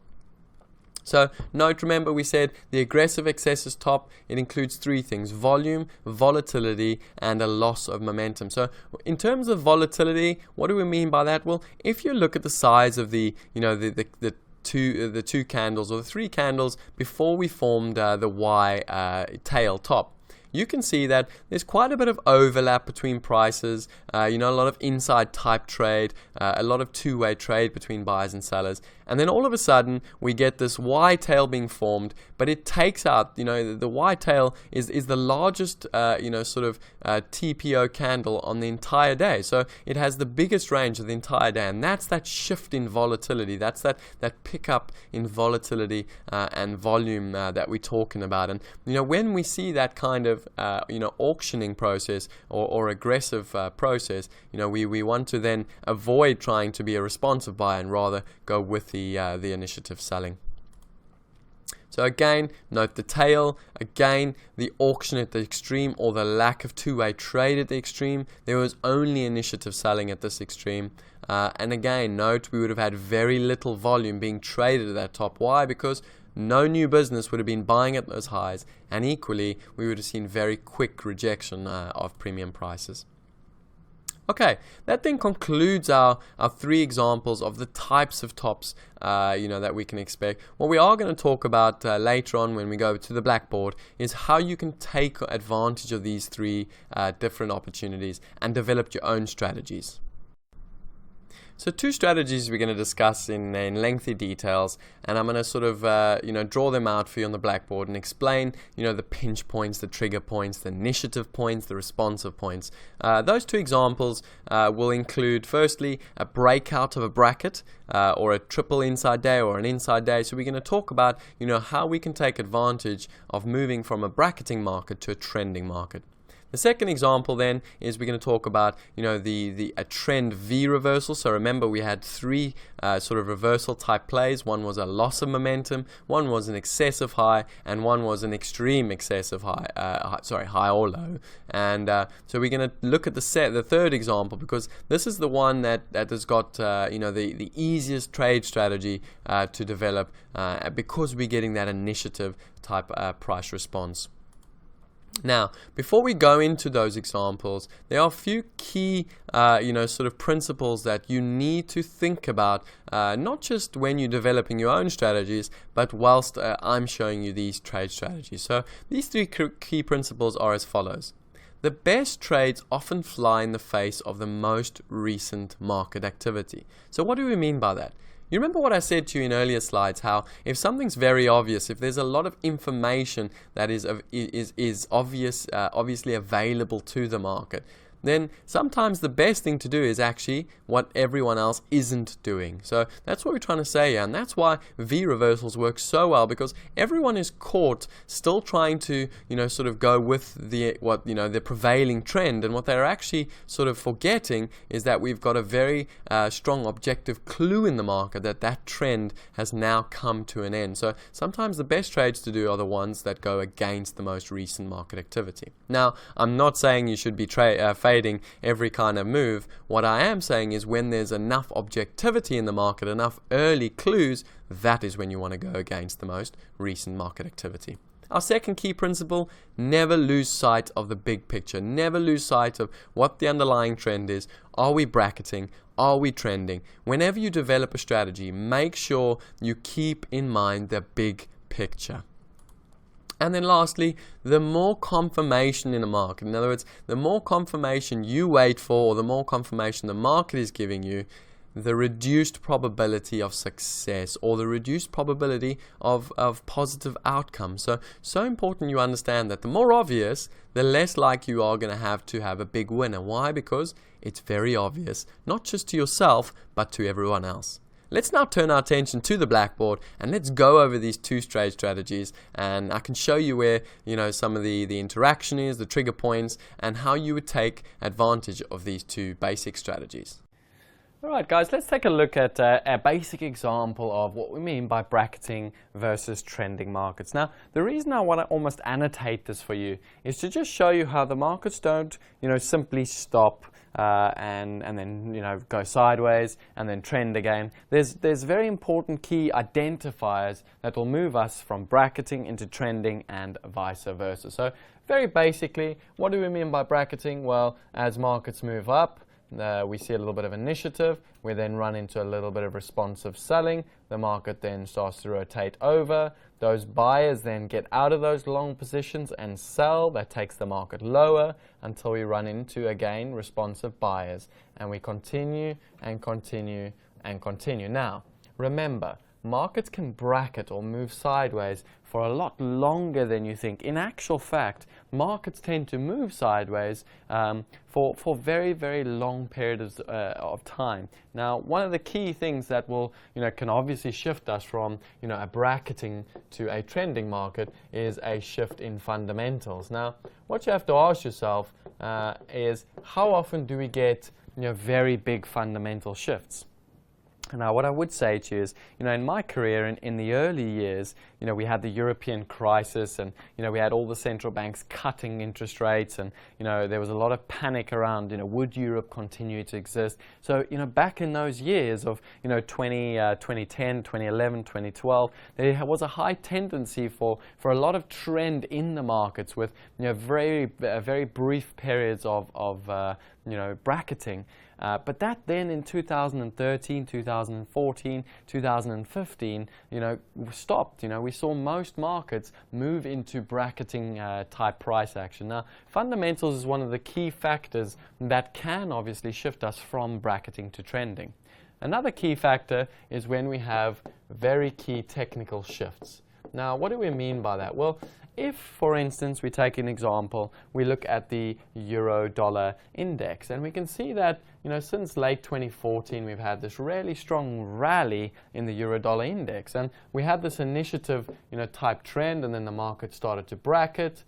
So note, remember we said the aggressive excesses top, it includes three things: volume, volatility, and a loss of momentum. So in terms of volatility, what do we mean by that? Well, if you look at the size of the two candles or the three candles before we formed the Y tail top, you can see that there's quite a bit of overlap between prices, a lot of inside type trade, a lot of two-way trade between buyers and sellers. And then all of a sudden, we get this Y tail being formed, but it takes out, the Y tail is the largest, TPO candle on the entire day. So it has the biggest range of the entire day, and that's that shift in volatility. That's that pickup in volatility and volume that we're talking about. And, when we see that kind of, auctioning process or aggressive process, we want to then avoid trying to be a responsive buyer and rather go with the initiative selling. So again, note the tail, again, the auction at the extreme or the lack of two-way trade at the extreme. There was only initiative selling at this extreme. And again, note we would have had very little volume being traded at that top. Why? Because no new business would have been buying at those highs, and equally, we would have seen very quick rejection of premium prices. Okay, that then concludes our three examples of the types of tops that we can expect. What we are going to talk about later on when we go to the blackboard is how you can take advantage of these three different opportunities and develop your own strategies. So two strategies we're going to discuss in lengthy details, and I'm going to sort of draw them out for you on the blackboard and explain the pinch points, the trigger points, the initiative points, the responsive points. Those two examples will include firstly a breakout of a bracket or a triple inside day or an inside day. So we're going to talk about how we can take advantage of moving from a bracketing market to a trending market. The second example then is we're going to talk about a trend V reversal. So remember we had three sort of reversal type plays. One was a loss of momentum, one was an excessive high, and one was an extreme excessive high, high or low. And so we're going to look at the third example, because this is the one that has got the easiest trade strategy to develop because we're getting that initiative type price response. Now, before we go into those examples, there are a few key, sort of principles that you need to think about, not just when you're developing your own strategies, but whilst I'm showing you these trade strategies. So these three key principles are as follows. The best trades often fly in the face of the most recent market activity. So what do we mean by that? You remember what I said to you in earlier slides, how if something's very obvious, if there's a lot of information that is obviously available to the market, then sometimes the best thing to do is actually what everyone else isn't doing. So that's what we're trying to say here, and that's why V reversals work so well, because everyone is caught still trying to, sort of go with the prevailing trend, and what they're actually sort of forgetting is that we've got a very strong objective clue in the market that trend has now come to an end. So sometimes the best trades to do are the ones that go against the most recent market activity. Now, I'm not saying you should be fading every kind of move. What I am saying is when there's enough objectivity in the market, enough early clues, that is when you want to go against the most recent market activity. Our second key principle, never lose sight of the big picture. Never lose sight of what the underlying trend is. Are we bracketing? Are we trending? Whenever you develop a strategy, make sure you keep in mind the big picture. And then lastly, the more confirmation in a market, in other words, the more confirmation you wait for, or the more confirmation the market is giving you, the reduced probability of success, or the reduced probability of positive outcomes. So important you understand that the more obvious, the less like you are going to have a big winner. Why? Because it's very obvious, not just to yourself, but to everyone else. Let's now turn our attention to the blackboard and let's go over these two trade strategies, and I can show you where some of the interaction is, the trigger points, and how you would take advantage of these two basic strategies. Alright guys, let's take a look at a basic example of what we mean by bracketing versus trending markets. Now, the reason I want to almost annotate this for you is to just show you how the markets don't simply stop and then go sideways and then trend again. There's very important key identifiers that will move us from bracketing into trending and vice versa. So very basically, what do we mean by bracketing? Well, as markets move up, we see a little bit of initiative, we then run into a little bit of responsive selling, the market then starts to rotate over, those buyers then get out of those long positions and sell, that takes the market lower until we run into, again, responsive buyers, and we continue and continue and continue. Now, remember, markets can bracket or move sideways for a lot longer than you think. In actual fact, markets tend to move sideways for very, very long periods of time. Now, one of the key things that will, can obviously shift us from, a bracketing to a trending market is a shift in fundamentals. Now, what you have to ask yourself is how often do we get, very big fundamental shifts? Now, what I would say to you is, in my career, in the early years, we had the European crisis, and, we had all the central banks cutting interest rates, and, there was a lot of panic around, would Europe continue to exist? So, back in those years of, 2010, 2011, 2012, there was a high tendency for a lot of trend in the markets with, very brief periods of bracketing. But that then in 2013, 2014, 2015, stopped. We saw most markets move into bracketing type price action. Now, fundamentals is one of the key factors that can obviously shift us from bracketing to trending. Another key factor is when we have very key technical shifts. Now, what do we mean by that? Well, if, for instance, we take an example, we look at the euro-dollar index, and we can see that, since late 2014, we've had this really strong rally in the euro-dollar index, and we had this initiative, type trend, and then the market started to bracket.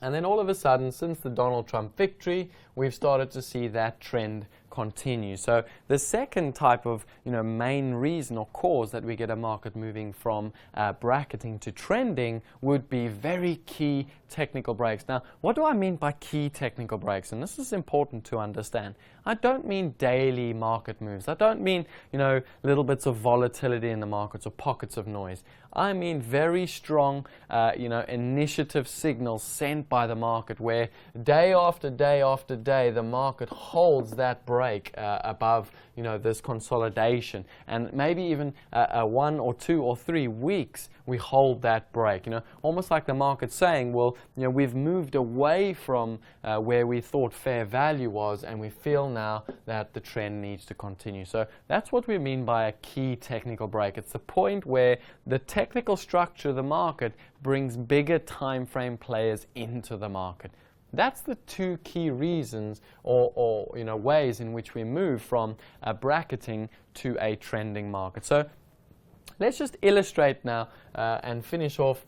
And then all of a sudden, since the Donald Trump victory, we've started to see that trend continue. So the second type of main reason or cause that we get a market moving from bracketing to trending would be very key technical breaks. Now, what do I mean by key technical breaks? And this is important to understand. I don't mean daily market moves. I don't mean little bits of volatility in the markets or pockets of noise. I mean very strong initiative signals sent by the market where day after day after day the market holds that break above this consolidation, and maybe even 1 or 2 or 3 weeks we hold that break, almost like the market saying, well, we've moved away from where we thought fair value was, and we feel now that the trend needs to continue. So that's what we mean by a key technical break. It's the point where the technical structure of the market brings bigger time frame players into the market. That's the two key reasons or ways in which we move from bracketing to a trending market. So let's just illustrate now and finish off,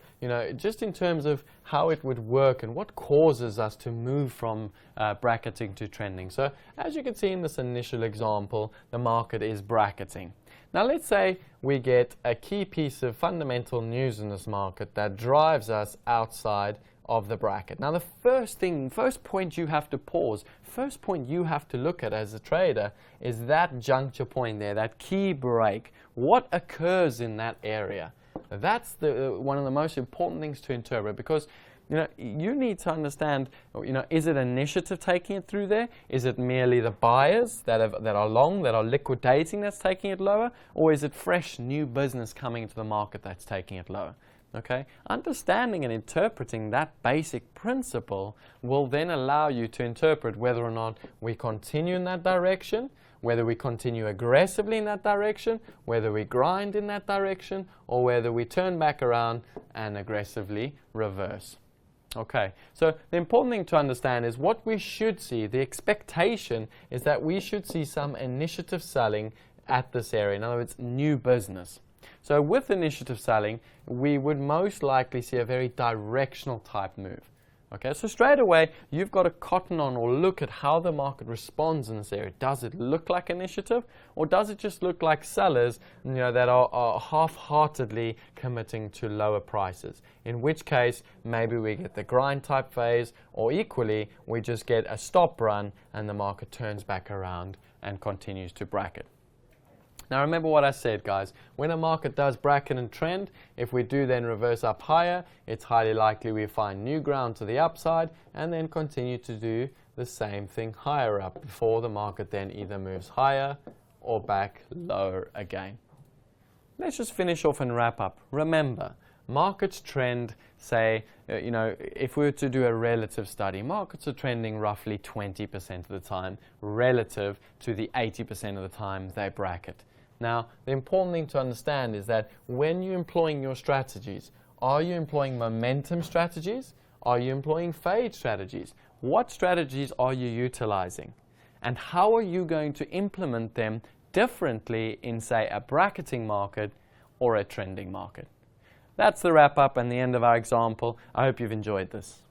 just in terms of how it would work and what causes us to move from bracketing to trending. So as you can see in this initial example, the market is bracketing. Now let's say we get a key piece of fundamental news in this market that drives us outside of the bracket. Now the first point you have to pause, first point you have to look at as a trader is that juncture point there, that key break. What occurs in that area? That's one of the most important things to interpret, because you need to understand, is it initiative taking it through there? Is it merely the buyers that are long, that are liquidating, that's taking it lower? Or is it fresh new business coming into the market that's taking it lower? Okay, understanding and interpreting that basic principle will then allow you to interpret whether or not we continue in that direction, whether we continue aggressively in that direction, whether we grind in that direction, or whether we turn back around and aggressively reverse. Okay, so the important thing to understand is what we should see. The expectation is that we should see some initiative selling at this area. In other words, new business. So with initiative selling, we would most likely see a very directional type move. Okay, so straight away, you've got to cotton on or look at how the market responds in this area. Does it look like initiative, or does it just look like sellers that are half-heartedly committing to lower prices? In which case, maybe we get the grind type phase, or equally, we just get a stop run and the market turns back around and continues to bracket. Now remember what I said, guys. When a market does bracket and trend, if we do then reverse up higher, it's highly likely we find new ground to the upside and then continue to do the same thing higher up before the market then either moves higher or back lower again. Let's just finish off and wrap up. Remember, markets trend, say, if we were to do a relative study, markets are trending roughly 20% of the time relative to the 80% of the time they bracket. Now, the important thing to understand is that when you're employing your strategies, are you employing momentum strategies? Are you employing fade strategies? What strategies are you utilizing? And how are you going to implement them differently in, say, a bracketing market or a trending market? That's the wrap up and the end of our example. I hope you've enjoyed this.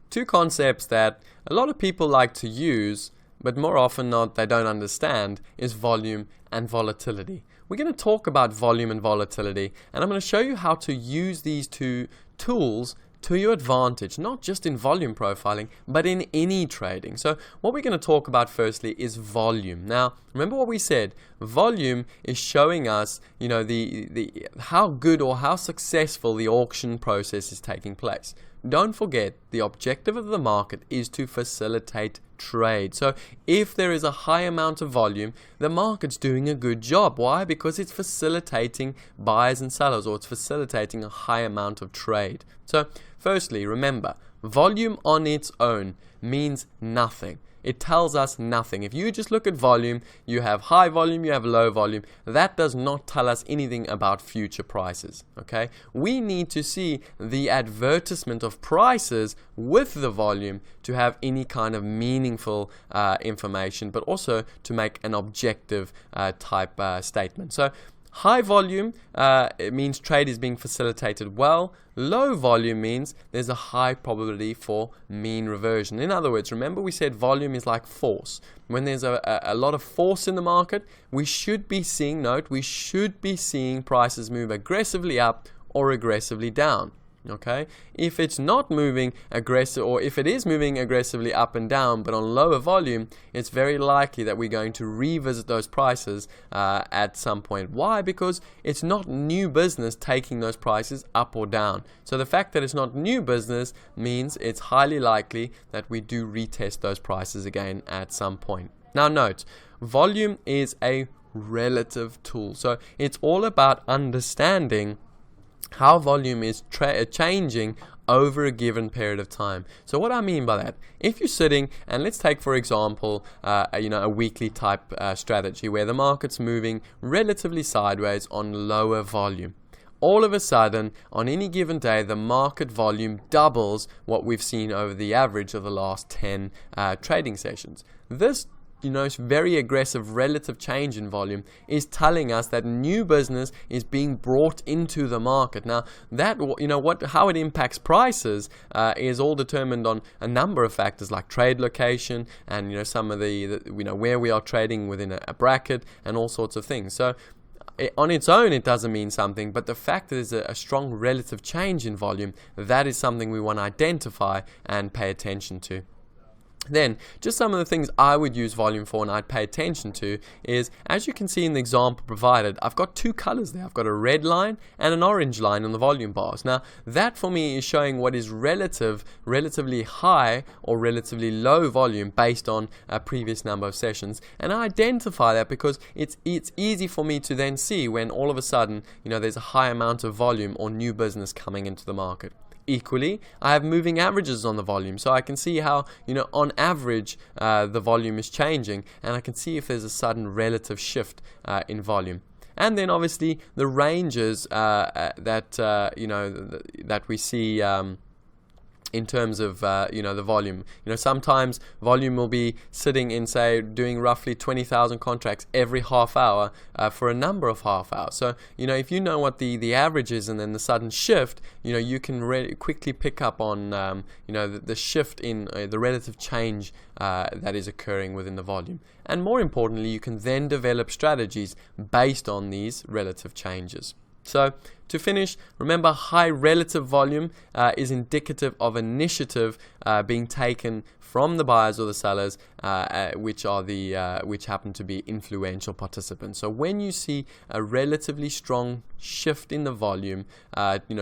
Two concepts that a lot of people like to use, but more often not they don't understand, is volume and volatility. We're going to talk about volume and volatility, and I'm going to show you how to use these two tools to your advantage, not just in volume profiling, but in any trading. So what we're going to talk about firstly is volume. Now, remember what we said, volume is showing us, the how good or how successful the auction process is taking place. Don't forget, the objective of the market is to facilitate trade. So if there is a high amount of volume, the market's doing a good job. Why? Because it's facilitating buyers and sellers, or it's facilitating a high amount of trade. So firstly, remember, volume on its own means nothing. It tells us nothing. If you just look at volume, you have high volume, you have low volume. That does not tell us anything about future prices. Okay? We need to see the advertisement of prices with the volume to have any kind of meaningful information, but also to make an objective type statement. So high volume it means trade is being facilitated well. Low volume means there's a high probability for mean reversion. In other words, remember we said volume is like force. When there's a lot of force in the market, we should be seeing prices move aggressively up or aggressively down. Okay, if it's not moving aggressive, or if it is moving aggressively up and down but on lower volume, it's very likely that we're going to revisit those prices at some point. Why? Because it's not new business taking those prices up or down. So the fact that it's not new business means it's highly likely that we do retest those prices again at some point. Now note, volume is a relative tool, so it's all about understanding how volume is changing over a given period of time. So what I mean by that, if you're sitting, and let's take for example a weekly type strategy where the market's moving relatively sideways on lower volume, all of a sudden, on any given day, the market volume doubles what we've seen over the average of the last 10 trading sessions. This very aggressive relative change in volume is telling us that new business is being brought into the market. Now, that how it impacts prices is all determined on a number of factors like trade location and some of the where we are trading within a bracket and all sorts of things. So on its own, it doesn't mean something, but the fact that there's a strong relative change in volume, that is something we want to identify and pay attention to. Then, just some of the things I would use volume for and I'd pay attention to is, as you can see in the example provided, I've got two colors there. I've got a red line and an orange line on the volume bars. Now, that for me is showing what is relatively high or relatively low volume based on a previous number of sessions. And I identify that because it's easy for me to then see when all of a sudden, there's a high amount of volume or new business coming into the market. Equally, I have moving averages on the volume, so I can see how, on average, the volume is changing, and I can see if there's a sudden relative shift in volume. And then obviously the ranges that we see in terms of the volume. Sometimes volume will be sitting in, say, doing roughly 20,000 contracts every half hour for a number of half hours. So if you know what the average is and then the sudden shift, you can really quickly pick up on the shift in the relative change that is occurring within the volume. And more importantly, you can then develop strategies based on these relative changes. So to finish, remember, high relative volume is indicative of initiative being taken from the buyers or the sellers, which happen to be influential participants. So when you see a relatively strong shift in the volume,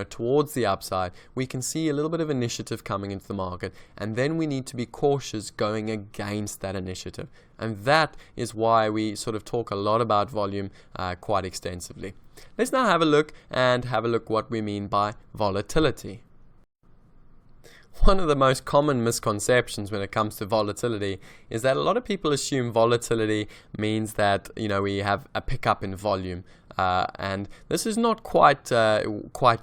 towards the upside, we can see a little bit of initiative coming into the market, and then we need to be cautious going against that initiative. And that is why we sort of talk a lot about volume quite extensively. Let's now have a look what we mean by volatility. One of the most common misconceptions when it comes to volatility is that a lot of people assume volatility means that we have a pickup in volume, and this is not quite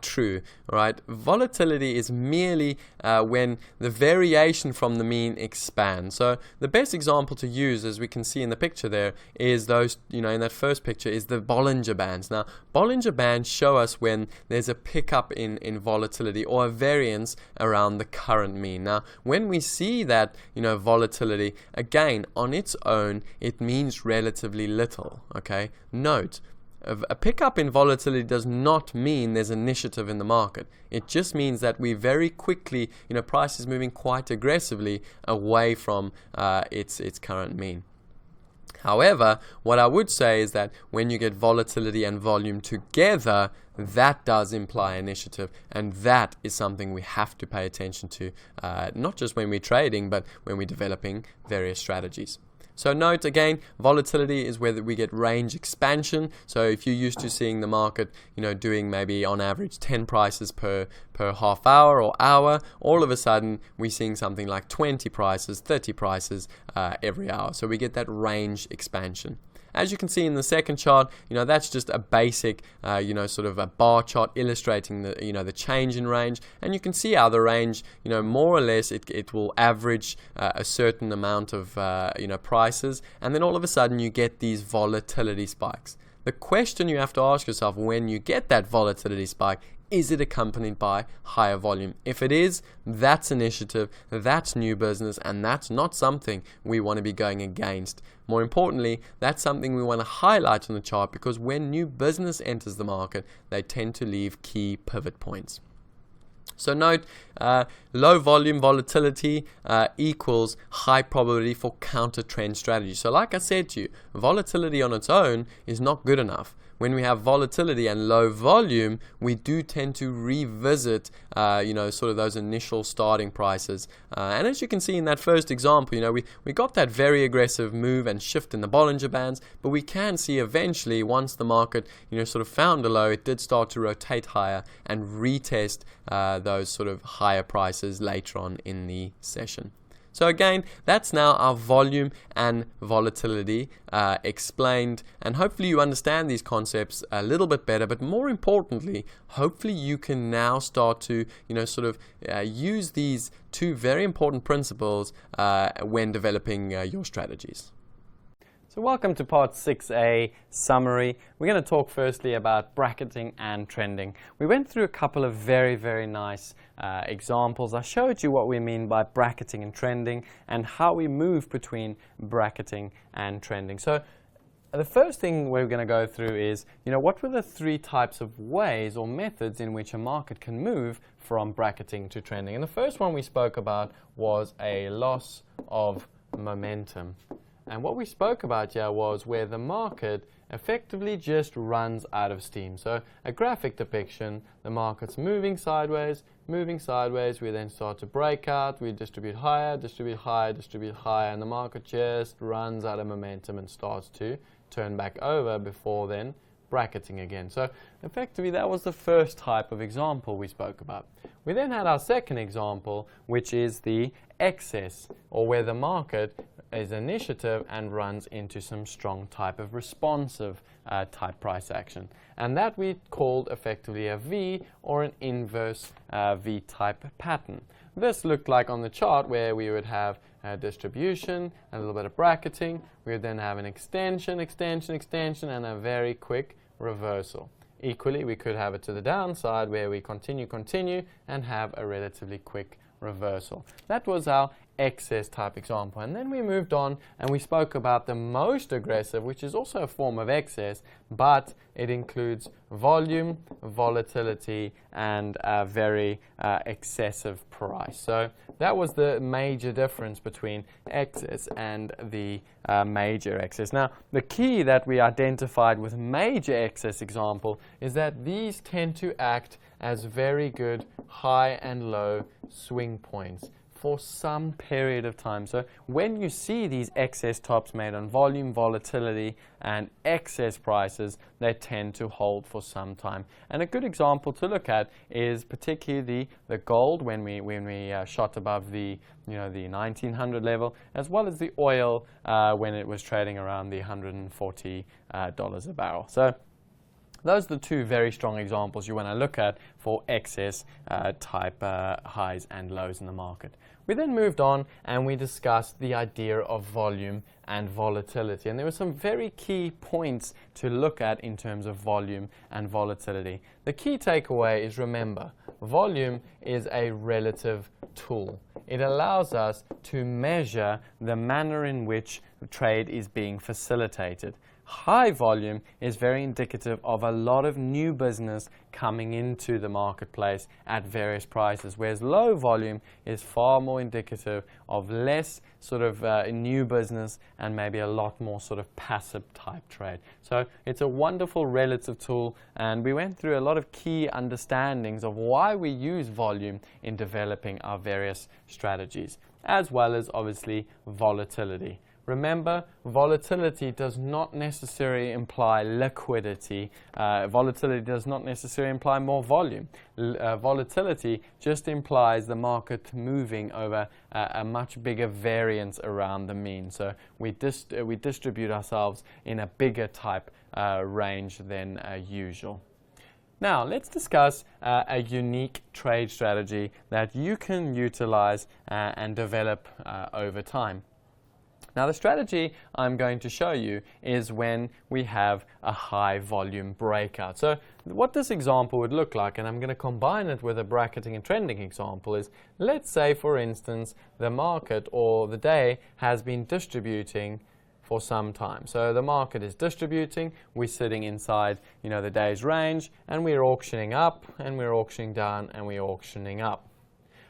true. Right? Volatility is merely when the variation from the mean expands. So the best example to use, as we can see in the picture there, is those in that first picture is the Bollinger Bands. Now, Bollinger Bands show us when there's a pickup in volatility or a variance around the current mean. Now, when we see that volatility, again, on its own, it means relatively little. Okay, note, a pickup in volatility does not mean there's initiative in the market. It just means that we very quickly, price is moving quite aggressively away from its current mean. However, what I would say is that when you get volatility and volume together, that does imply initiative, and that is something we have to pay attention to, not just when we're trading, but when we're developing various strategies. So note again, volatility is where we get range expansion. So if you're used to seeing the market, doing maybe on average 10 prices per half hour or hour, all of a sudden we're seeing something like 20 prices, 30 prices every hour. So we get that range expansion. As you can see in the second chart, that's just a basic, sort of a bar chart illustrating the, the change in range. And you can see how the range, more or less, it will average a certain amount of, prices. And then all of a sudden you get these volatility spikes. The question you have to ask yourself when you get that volatility spike, is it accompanied by higher volume? If it is, that's initiative, that's new business, and that's not something we want to be going against. More importantly, that's something we want to highlight on the chart, because when new business enters the market, they tend to leave key pivot points. So note, low volume volatility equals high probability for counter trend strategy. So like I said to you, volatility on its own is not good enough. When we have volatility and low volume, we do tend to revisit, sort of those initial starting prices. And as you can see in that first example, we got that very aggressive move and shift in the Bollinger Bands, but we can see eventually once the market, sort of found a low, it did start to rotate higher and retest those sort of higher prices later on in the session. So again, that's now our volume and volatility explained, and hopefully you understand these concepts a little bit better, but more importantly, hopefully you can now start to, use these two very important principles when developing your strategies. So welcome to part 6A summary. We're going to talk firstly about bracketing and trending. We went through a couple of very nice examples. I showed you what we mean by bracketing and trending and how we move between bracketing and trending. So the first thing we're going to go through is, what were the three types of ways or methods in which a market can move from bracketing to trending. And the first one we spoke about was a loss of momentum. And what we spoke about here was where the market effectively just runs out of steam. So a graphic depiction, the market's moving sideways, we then start to break out, we distribute higher, distribute higher, and the market just runs out of momentum and starts to turn back over before then bracketing again. So effectively that was the first type of example we spoke about. We then had our second example, which is the excess, or where the market is initiative and runs into some strong type of responsive type price action. And that we called effectively a V, or an inverse V type pattern. This looked like on the chart where we would have a distribution, a little bit of bracketing, we would then have an extension, and a very quick reversal. Equally, we could have it to the downside where we continue, and have a relatively quick reversal. That was our excess type example. And then we moved on and we spoke about the most aggressive, which is also a form of excess, but it includes volume, volatility, and a very excessive price. So that was the major difference between excess and the major excess. Now, the key that we identified with major excess example is that these tend to act as very good high and low swing points for some period of time. So when you see these excess tops made on volume, volatility, and excess prices, they tend to hold for some time. And a good example to look at is particularly the gold when we shot above the the 1900 level, as well as the oil when it was trading around the $140 a barrel. So those are the two very strong examples you want to look at for excess type highs and lows in the market. We then moved on and we discussed the idea of volume and volatility. And there were some very key points to look at in terms of volume and volatility. The key takeaway is, remember, volume is a relative tool. It allows us to measure the manner in which trade is being facilitated. High volume is very indicative of a lot of new business coming into the marketplace at various prices, whereas low volume is far more indicative of less sort of new business and maybe a lot more sort of passive type trade. So it's a wonderful relative tool, and we went through a lot of key understandings of why we use volume in developing our various strategies, as well as obviously volatility. Remember, volatility does not necessarily imply liquidity. Volatility does not necessarily imply more volume. Volatility just implies the market moving over a much bigger variance around the mean. So we distribute ourselves in a bigger type range than usual. Now, let's discuss a unique trade strategy that you can utilize and develop over time. Now, the strategy I'm going to show you is when we have a high volume breakout. So what this example would look like, and I'm going to combine it with a bracketing and trending example, is let's say, for instance, the market or the day has been distributing for some time. So the market is distributing, we're sitting inside the day's range, and we're auctioning up, and we're auctioning down, and we're auctioning up.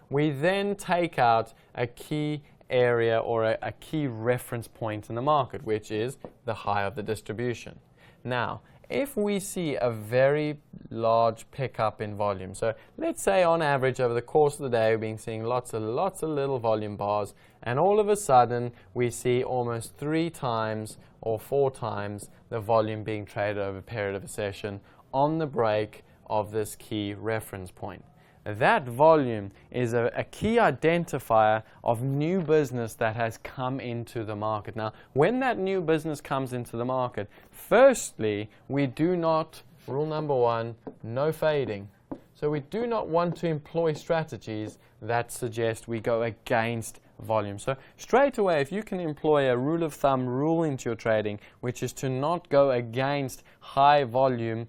We then take out a key area or a key reference point in the market, which is the high of the distribution. Now, if we see a very large pickup in volume, so let's say on average over the course of the day we've been seeing lots of little volume bars, and all of a sudden we see almost 3 times or 4 times the volume being traded over a period of a session on the break of this key reference point. that volume is a key identifier of new business that has come into the market. Now, when that new business comes into the market, firstly, we do not, rule number one, no fading. So we do not want to employ strategies that suggest we go against volume. So straight away, if you can employ a rule of thumb rule into your trading, which is to not go against high volume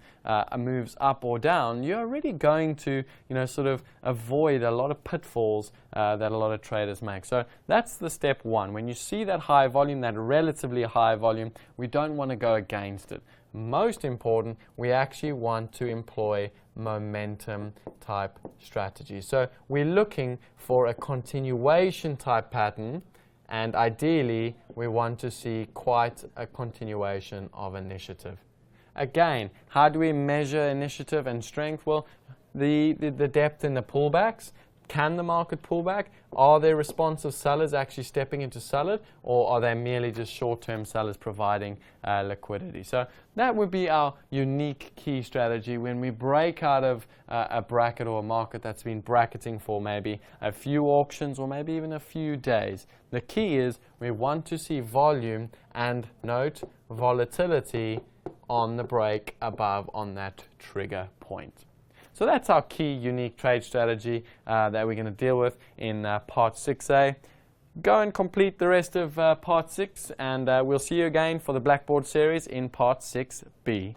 moves up or down, you're already going to, sort of avoid a lot of pitfalls that a lot of traders make. So that's the step one. When you see that high volume, that relatively high volume, we don't want to go against it. Most important, we actually want to employ momentum type strategies. So we're looking for a continuation type pattern, and ideally we want to see quite a continuation of initiative. Again, how do we measure initiative and strength? Well, the depth in the pullbacks. Can the market pull back? Are there responsive sellers actually stepping into sell it, or are they merely just short-term sellers providing liquidity? So that would be our unique key strategy when we break out of a bracket or a market that's been bracketing for maybe a few auctions or maybe even a few days. The key is we want to see volume and, note, volatility on the break above on that trigger point. So that's our key unique trade strategy that we're going to deal with in part 6A. Go and complete the rest of part 6, and we'll see you again for the Blackboard series in part 6B.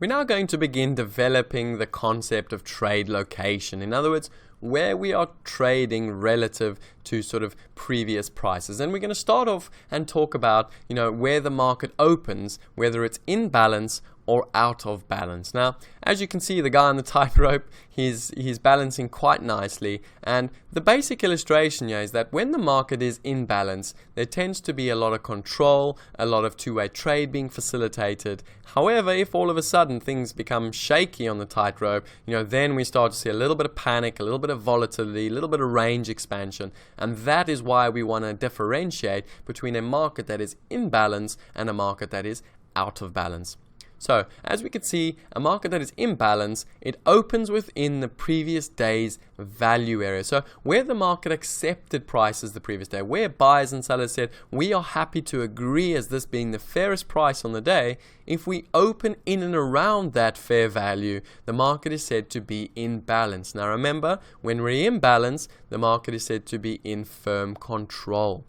We're now going to begin developing the concept of trade location. In other words, where we are trading relative to sort of previous prices. And we're going to start off and talk about, where the market opens, whether it's in balance or out of balance. Now, as you can see, the guy on the tightrope, he's balancing quite nicely. And the basic illustration here is that when the market is in balance, there tends to be a lot of control, a lot of two-way trade being facilitated. However, if all of a sudden things become shaky on the tightrope, then we start to see a little bit of panic, a little bit of volatility, a little bit of range expansion. And that is why we want to differentiate between a market that is in balance and a market that is out of balance. So, as we can see, a market that is in balance, it opens within the previous day's value area. So, where the market accepted prices the previous day, where buyers and sellers said, we are happy to agree as this being the fairest price on the day, if we open in and around that fair value, the market is said to be in balance. Now, remember, when we're in balance, the market is said to be in firm control.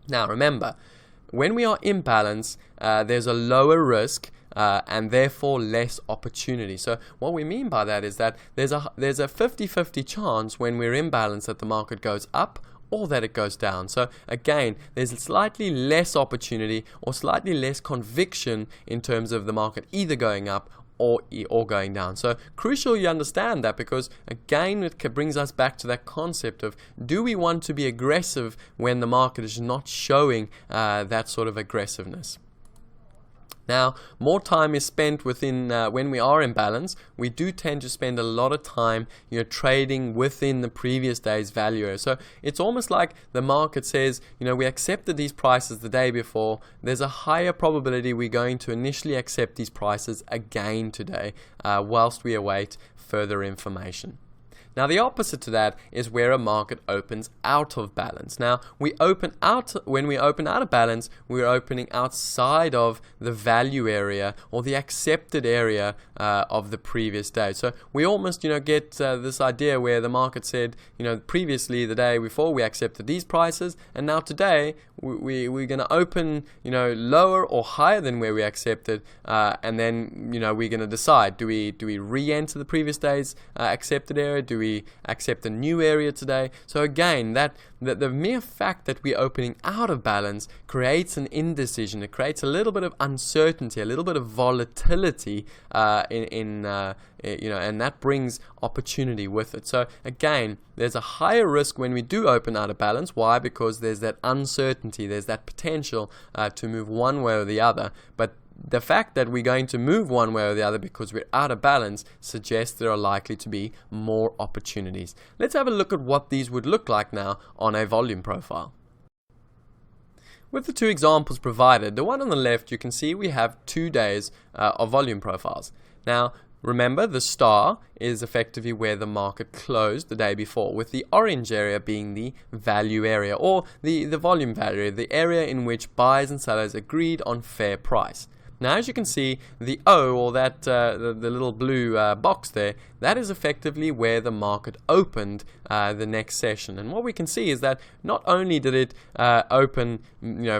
Now, remember, when we are in balance, there's a lower risk, and therefore less opportunity. So what we mean by that is that there's a 50-50 chance when we're in balance that the market goes up or that it goes down. So again, there's slightly less opportunity or slightly less conviction in terms of the market either going up or going down. So crucial you understand that, because again it brings us back to that concept of, do we want to be aggressive when the market is not showing that sort of aggressiveness? Now, more time is spent within when we are in balance. We do tend to spend a lot of time, trading within the previous day's value area. So it's almost like the market says, we accepted these prices the day before. There's a higher probability we're going to initially accept these prices again today, whilst we await further information. Now, the opposite to that is where a market opens out of balance. Now, when we open out of balance, we're opening outside of the value area or the accepted area of the previous day. So we almost, get this idea where the market said, previously the day before we accepted these prices, and now today we're going to open, lower or higher than where we accepted, and then, we're going to decide, do we re-enter the previous day's accepted area? Do we accept a new area today? So again, the mere fact that we're opening out of balance creates an indecision. It creates a little bit of uncertainty, a little bit of volatility, and that brings opportunity with it. So again, there's a higher risk when we do open out of balance. Why? Because there's that uncertainty, there's that potential to move one way or the other. But the fact that we're going to move one way or the other because we're out of balance suggests there are likely to be more opportunities. Let's have a look at what these would look like now on a volume profile. With the two examples provided, the one on the left, you can see we have 2 days of volume profiles. Now, Remember, the star is effectively where the market closed the day before, with the orange area being the value area, or the volume value, the area in which buyers and sellers agreed on fair price. Now, as you can see, the O, or that the little blue box there, that is effectively where the market opened the next session. And what we can see is that not only did it open,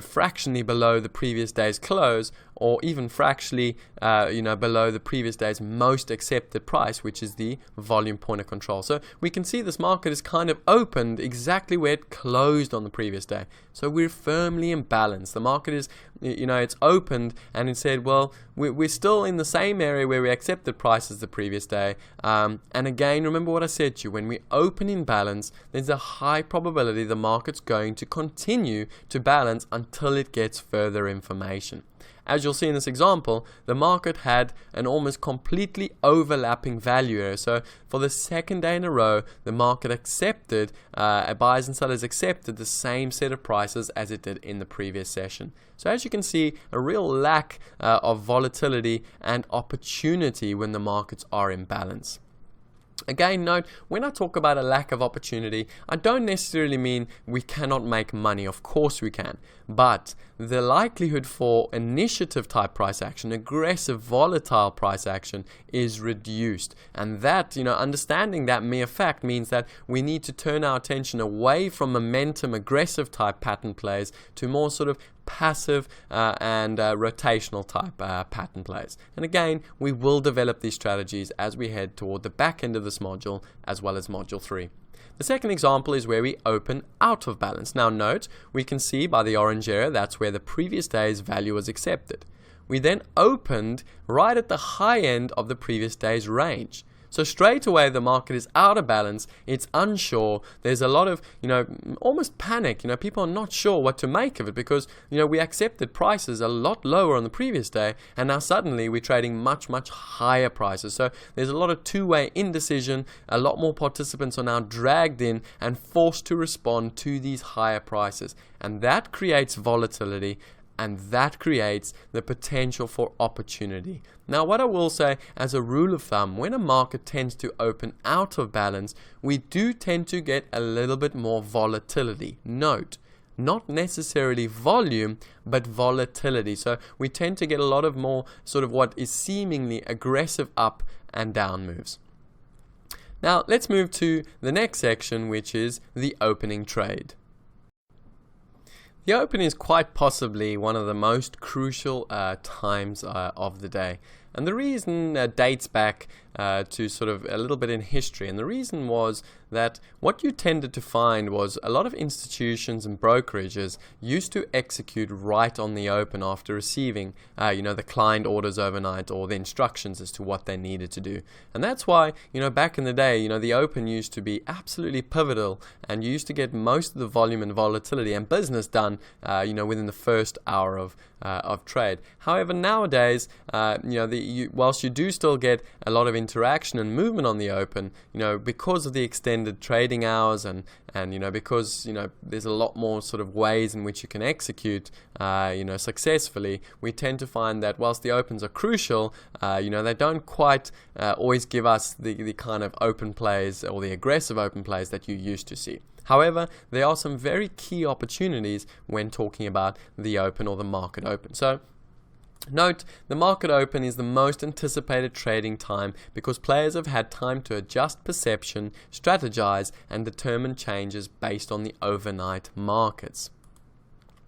fractionally below the previous day's close, or even fractionally, below the previous day's most accepted price, which is the volume point of control. So we can see this market is kind of opened exactly where it closed on the previous day. So we're firmly in balance. The market is, it's opened and it said, well, we're still in the same area where we accepted prices the previous day. And again, remember what I said to you, when we open in balance, there's a high probability the market's going to continue to balance until it gets further information. As you'll see in this example, the market had an almost completely overlapping value area. So for the second day in a row, the market accepted, buyers and sellers accepted the same set of prices as it did in the previous session. So as you can see, a real lack of volatility and opportunity when the markets are in balance. Again, note, when I talk about a lack of opportunity, I don't necessarily mean we cannot make money. Of course we can. But the likelihood for initiative type price action, aggressive volatile price action, is reduced. And that, understanding that mere fact means that we need to turn our attention away from momentum aggressive type pattern plays to more sort of passive and rotational type pattern plays. And again, we will develop these strategies as we head toward the back end of this module, as well as module 3. The second example is where we open out of balance. Now note, we can see by the orange area, that's where the previous day's value was accepted. We then opened right at the high end of the previous day's range. So straight away the market is out of balance, it's unsure, there's a lot of, almost panic, people are not sure what to make of it because, we accepted prices a lot lower on the previous day and now suddenly we're trading much, much higher prices. So there's a lot of two-way indecision, a lot more participants are now dragged in and forced to respond to these higher prices. And that creates volatility, and that creates the potential for opportunity. Now, what I will say as a rule of thumb, when a market tends to open out of balance, we do tend to get a little bit more volatility. Note, not necessarily volume, but volatility. So we tend to get a lot of more sort of what is seemingly aggressive up and down moves. Now, let's move to the next section, which is the opening trade. The open is quite possibly one of the most crucial times of the day. And the reason dates back to sort of a little bit in history. And the reason was that what you tended to find was a lot of institutions and brokerages used to execute right on the open after receiving, the client orders overnight or the instructions as to what they needed to do. And that's why, back in the day, the open used to be absolutely pivotal and you used to get most of the volume and volatility and business done, within the first hour of trade. However, nowadays, whilst you do still get a lot of interaction and movement on the open, because of the extended trading hours and because there's a lot more sort of ways in which you can execute successfully, we tend to find that whilst the opens are crucial, they don't quite always give us the kind of open plays or the aggressive open plays that you used to see. However, there are some very key opportunities when talking about the open or the market open. So note, the market open is the most anticipated trading time because players have had time to adjust perception, strategize, and determine changes based on the overnight markets.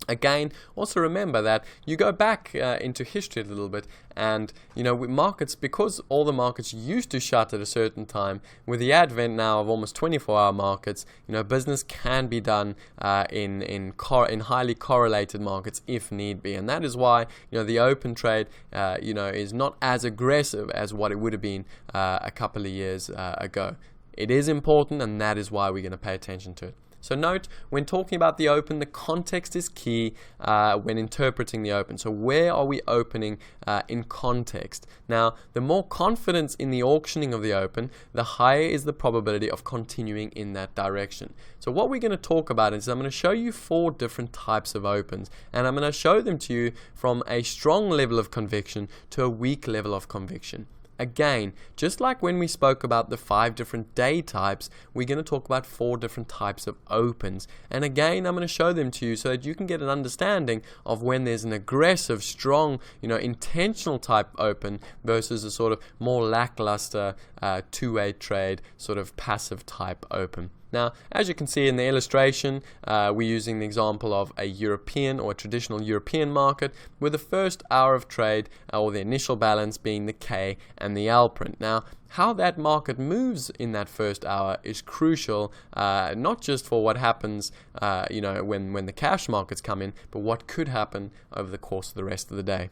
Again, also remember that you go back into history a little bit and, with markets, because all the markets used to shut at a certain time, with the advent now of almost 24-hour markets, business can be done in highly correlated markets if need be. And that is why, the open trade, is not as aggressive as what it would have been a couple of years ago. It is important, and that is why we're going to pay attention to it. So note, when talking about the open, the context is key when interpreting the open. So where are we opening in context? Now, the more confidence in the auctioning of the open, the higher is the probability of continuing in that direction. So what we're going to talk about is I'm going to show you 4 different types of opens, and I'm going to show them to you from a strong level of conviction to a weak level of conviction. Again, just like when we spoke about the 5 different day types, we're going to talk about 4 different types of opens. And again, I'm going to show them to you so that you can get an understanding of when there's an aggressive, strong, intentional type open versus a sort of more lackluster two-way trade, sort of passive type open. Now, as you can see in the illustration, we're using the example of a European or a traditional European market with the first hour of trade or the initial balance being the K and the L print. Now, how that market moves in that first hour is crucial, not just for what happens, when the cash markets come in, but what could happen over the course of the rest of the day.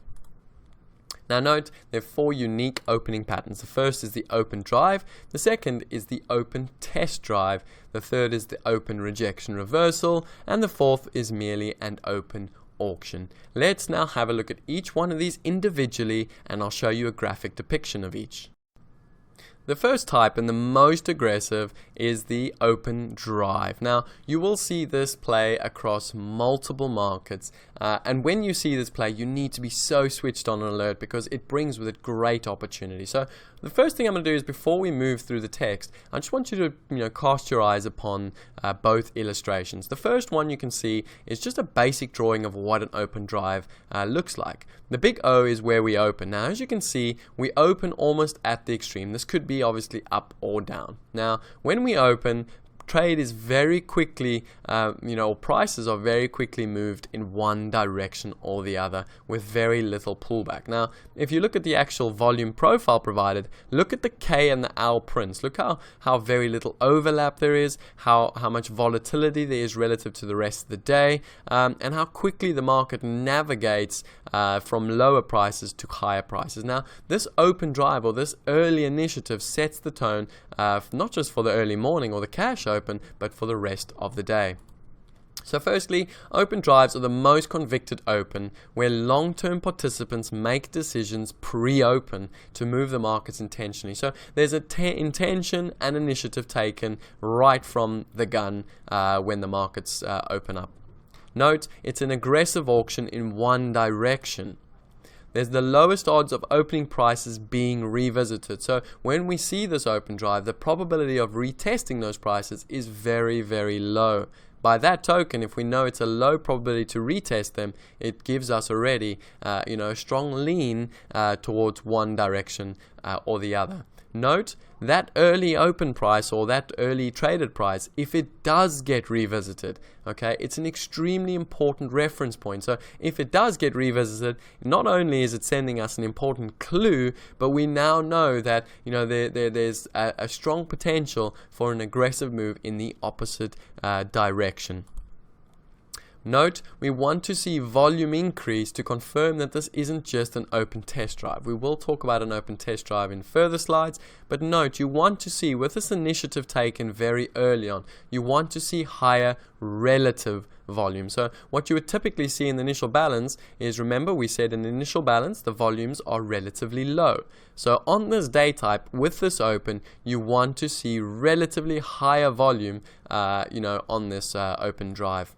Now note, there are 4 unique opening patterns. The first is the open drive, the second is the open test drive, the third is the open rejection reversal, and the fourth is merely an open auction. Let's now have a look at each one of these individually, and I'll show you a graphic depiction of each. The first type and the most aggressive is the open drive. Now, you will see this play across multiple markets, and when you see this play, you need to be so switched on and alert because it brings with it great opportunity. So the first thing I'm going to do is, before we move through the text, I just want you to cast your eyes upon both illustrations. The first one you can see is just a basic drawing of what an open drive looks like. The big O is where we open. Now, as you can see, we open almost at the extreme. This could be obviously up or down. Now, when we open, trade is very quickly, or prices are very quickly moved in one direction or the other with very little pullback. Now, if you look at the actual volume profile provided, look at the K and the L prints. Look how very little overlap there is, how much volatility there is relative to the rest of the day, and how quickly the market navigates from lower prices to higher prices. Now, this open drive or this early initiative sets the tone not just for the early morning or the cash open, but for the rest of the day. So firstly, open drives are the most convicted open, where long-term participants make decisions pre-open to move the markets intentionally. So there's a intention and initiative taken right from the gun when the markets open up. Note, it's an aggressive auction in one direction. There's the lowest odds of opening prices being revisited. So when we see this open drive, the probability of retesting those prices is very, very low. By that token, if we know it's a low probability to retest them, it gives us already a strong lean towards one direction or the other. Note that early open price or that early traded price, if it does get revisited, okay, it's an extremely important reference point. So if it does get revisited, not only is it sending us an important clue, but we now know that there's a strong potential for an aggressive move in the opposite direction. Note, we want to see volume increase to confirm that this isn't just an open test drive. We will talk about an open test drive in further slides, but note, you want to see, with this initiative taken very early on, you want to see higher relative volume. So what you would typically see in the initial balance is, remember we said in the initial balance the volumes are relatively low. So on this day type with this open, you want to see relatively higher volume on this open drive.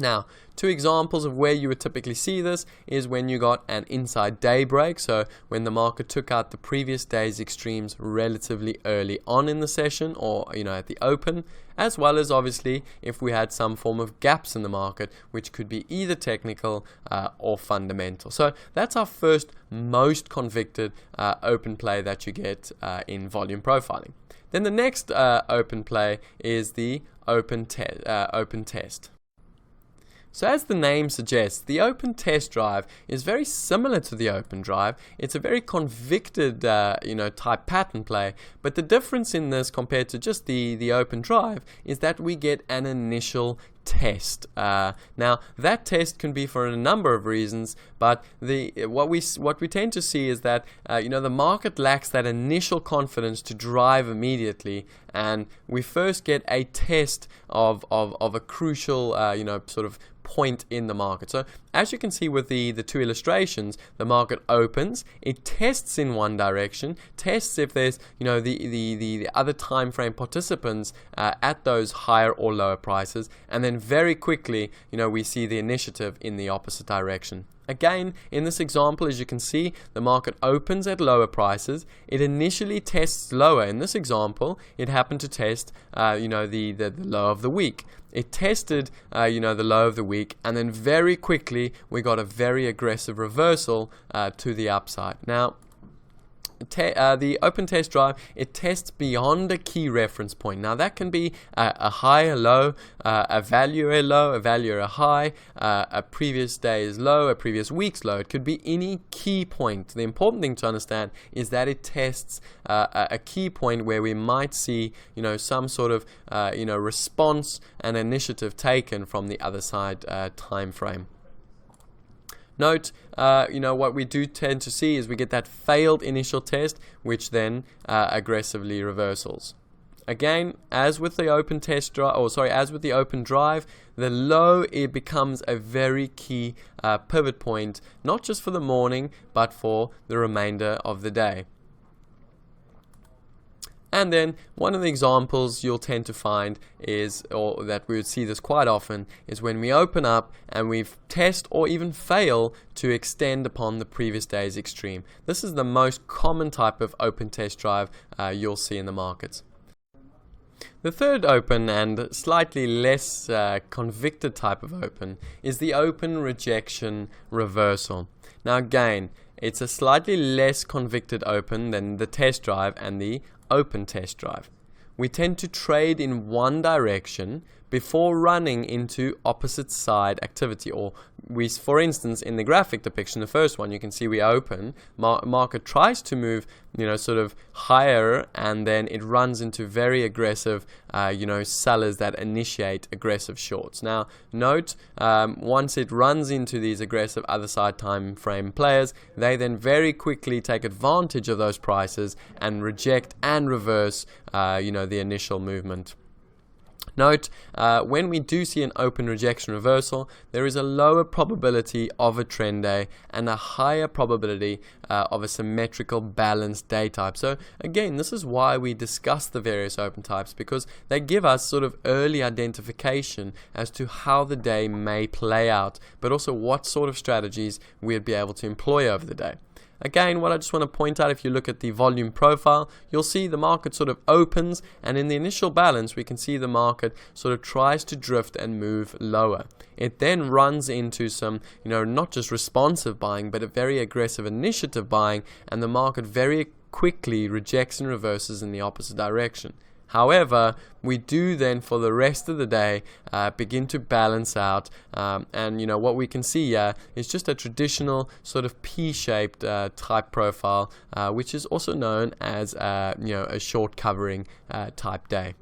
Now, 2 examples of where you would typically see this is when you got an inside day break, so when the market took out the previous day's extremes relatively early on in the session or at the open, as well as obviously if we had some form of gaps in the market, which could be either technical or fundamental. So that's our first most convicted open play that you get in volume profiling. Then the next open play is the open test. So as the name suggests, the open test drive is very similar to the open drive. It's a very convicted type pattern play, but the difference in this compared to just the open drive is that we get an initial test. Now that test can be for a number of reasons, but what we tend to see is that the market lacks that initial confidence to drive immediately, and we first get a test of a crucial sort of point in the market. So as you can see with the two illustrations, the market opens, it tests in one direction, tests if there's the other time frame participants at those higher or lower prices, and then very quickly we see the initiative in the opposite direction. Again, in this example, as you can see, the market opens at lower prices. It initially tests lower. In this example, it happened to test, the low of the week. It tested, the low of the week, and then very quickly we got a very aggressive reversal to the upside. Now, the open test drive, it tests beyond a key reference point. Now that can be a high, a low, a value, a low, a value, a high, a previous day's low, a previous week's low. It could be any key point. The important thing to understand is that it tests a key point where we might see some sort of response and initiative taken from the other side time frame. Note, what we do tend to see is we get that failed initial test, which then aggressively reversals. Again, as with the open test drive, as with the open drive, the low, it becomes a very key pivot point, not just for the morning, but for the remainder of the day. And then one of the examples you'll tend to find is, or that we would see this quite often, is when we open up and we test or even fail to extend upon the previous day's extreme. This is the most common type of open test drive you'll see in the markets. The third open and slightly less convicted type of open is the open rejection reversal. Now again, it's a slightly less convicted open than the test drive and the open test drive. We tend to trade in one direction before running into opposite side activity, or for instance, in the graphic depiction, the first one, you can see we open, market tries to move, sort of higher, and then it runs into very aggressive, sellers that initiate aggressive shorts. Now, note, once it runs into these aggressive other side time frame players, they then very quickly take advantage of those prices and reject and reverse, the initial movement. Note, when we do see an open rejection reversal, there is a lower probability of a trend day and a higher probability of a symmetrical balanced day type. So again, this is why we discuss the various open types, because they give us sort of early identification as to how the day may play out, but also what sort of strategies we'd be able to employ over the day. Again, what I just want to point out, if you look at the volume profile, you'll see the market sort of opens, and in the initial balance, we can see the market sort of tries to drift and move lower. It then runs into some, not just responsive buying, but a very aggressive initiative buying, and the market very quickly rejects and reverses in the opposite direction. However, we do then for the rest of the day begin to balance out, and what we can see is just a traditional sort of P-shaped type profile, which is also known as a short covering type day.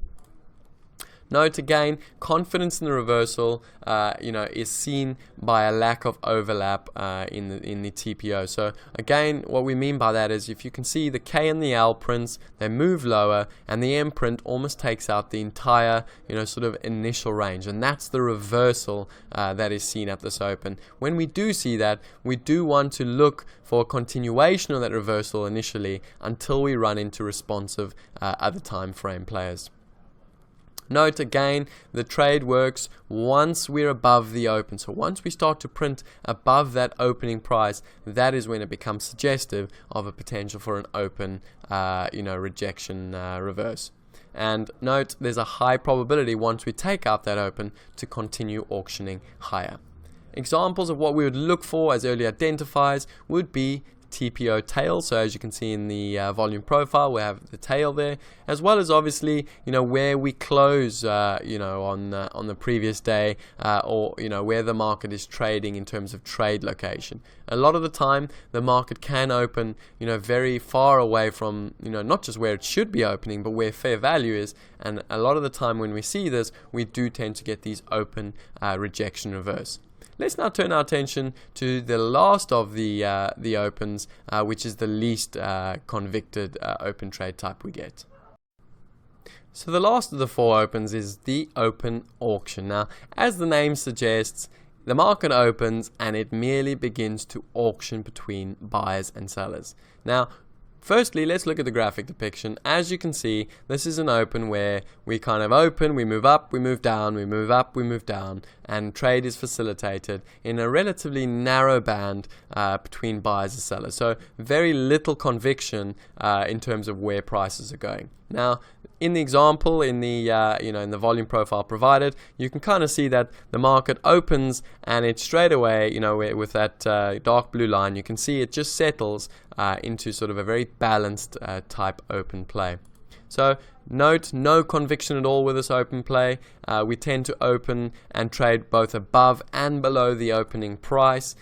Note again, confidence in the reversal, is seen by a lack of overlap in the TPO. So again, what we mean by that is if you can see the K and the L prints, they move lower, and the M print almost takes out the entire, sort of initial range, and that's the reversal that is seen at this open. When we do see that, we do want to look for a continuation of that reversal initially until we run into responsive other time frame players. Note again, the trade works once we're above the open. So once we start to print above that opening price, that is when it becomes suggestive of a potential for an open, rejection reverse. And note, there's a high probability once we take out that open to continue auctioning higher. Examples of what we would look for as early identifiers would be TPO tail. So as you can see in the volume profile, we have the tail there, as well as obviously where we close on the previous day, or where the market is trading in terms of trade location. A lot of the time the market can open very far away from not just where it should be opening, but where fair value is, and a lot of the time when we see this, we do tend to get these open rejection reverse. Let's now turn our attention to the last of the opens, which is the least convicted open trade type we get. So the last of the four opens is the open auction. Now, as the name suggests, the market opens and it merely begins to auction between buyers and sellers. Now, firstly, let's look at the graphic depiction. As you can see, this is an open where we kind of open, we move up, we move down, we move up, we move down, and trade is facilitated in a relatively narrow band between buyers and sellers. So very little conviction in terms of where prices are going. Now, in the example, in the in the volume profile provided, you can kind of see that the market opens and it straight away, with that dark blue line, you can see it just settles into sort of a very balanced type open play. So note, no conviction at all with this open play. We tend to open and trade both above and below the opening price.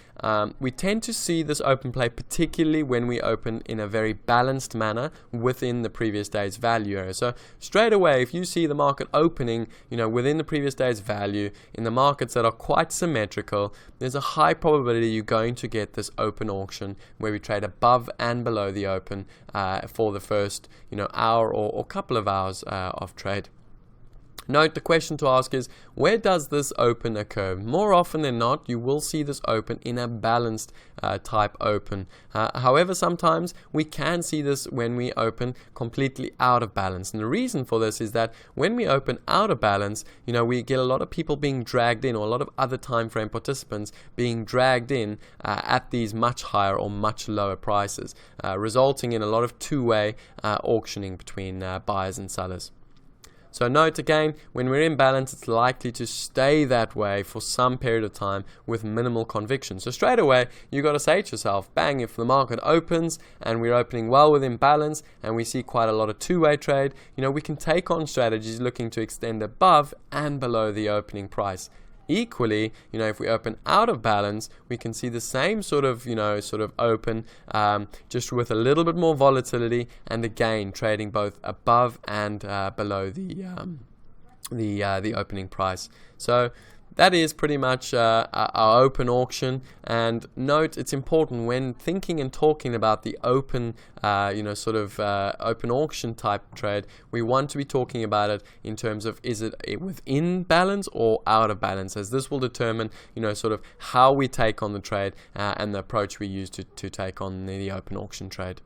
We tend to see this open play particularly when we open in a very balanced manner within the previous day's value area. So straight away, if you see the market opening, within the previous day's value in the markets that are quite symmetrical, there's a high probability you're going to get this open auction where we trade above and below the open for the first hour or couple of hours of trade. Note, the question to ask is, where does this open occur? More often than not, you will see this open in a balanced type open. However, sometimes we can see this when we open completely out of balance. And the reason for this is that when we open out of balance, we get a lot of people being dragged in, or a lot of other time frame participants being dragged in at these much higher or much lower prices, resulting in a lot of two-way auctioning between buyers and sellers. So note again, when we're in balance, it's likely to stay that way for some period of time with minimal conviction. So straight away, you got to say to yourself, bang, if the market opens and we're opening well within balance and we see quite a lot of two-way trade, we can take on strategies looking to extend above and below the opening price. Equally, if we open out of balance, we can see the same sort of open, just with a little bit more volatility, and again trading both above and below the opening price. So that is pretty much our open auction. And note, it's important when thinking and talking about the open, open auction type trade, we want to be talking about it in terms of, is it within balance or out of balance, as this will determine, how we take on the trade and the approach we use to take on the open auction trade.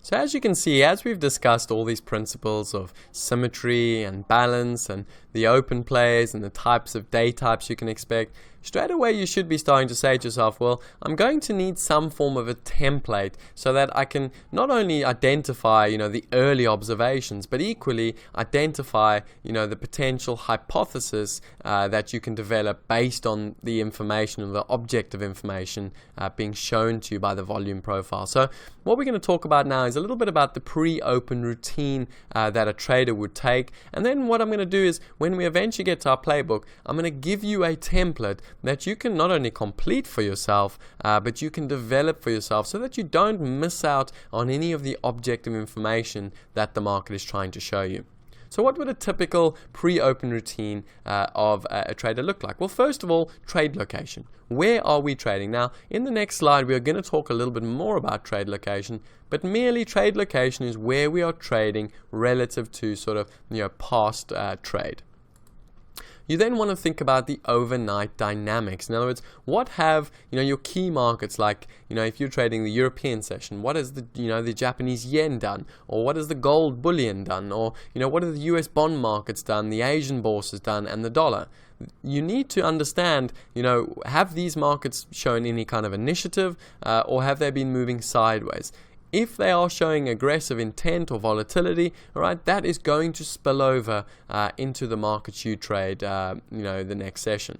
So as you can see, as we've discussed all these principles of symmetry and balance and the open plays and the types of day types you can expect, straight away you should be starting to say to yourself, well, I'm going to need some form of a template so that I can not only identify, the early observations, but equally identify, the potential hypothesis that you can develop based on the information or the objective information being shown to you by the volume profile. So what we're going to talk about now is a little bit about the pre-open routine that a trader would take. And then what I'm going to do is, when we eventually get to our playbook, I'm going to give you a template that you can not only complete for yourself, but you can develop for yourself so that you don't miss out on any of the objective information that the market is trying to show you. So what would a typical pre-open routine of a trader look like? Well, first of all, trade location. Where are we trading? Now, in the next slide, we are going to talk a little bit more about trade location, but merely trade location is where we are trading relative to past trade. You then want to think about the overnight dynamics. In other words, what have your key markets, like if you're trading the European session, what has the Japanese yen done, or what has the gold bullion done, or what have the US bond markets done, the Asian bourses done, and the dollar? You need to understand, have these markets shown any kind of initiative, or have they been moving sideways? If they are showing aggressive intent or volatility, all right, that is going to spill over into the markets you trade, the next session.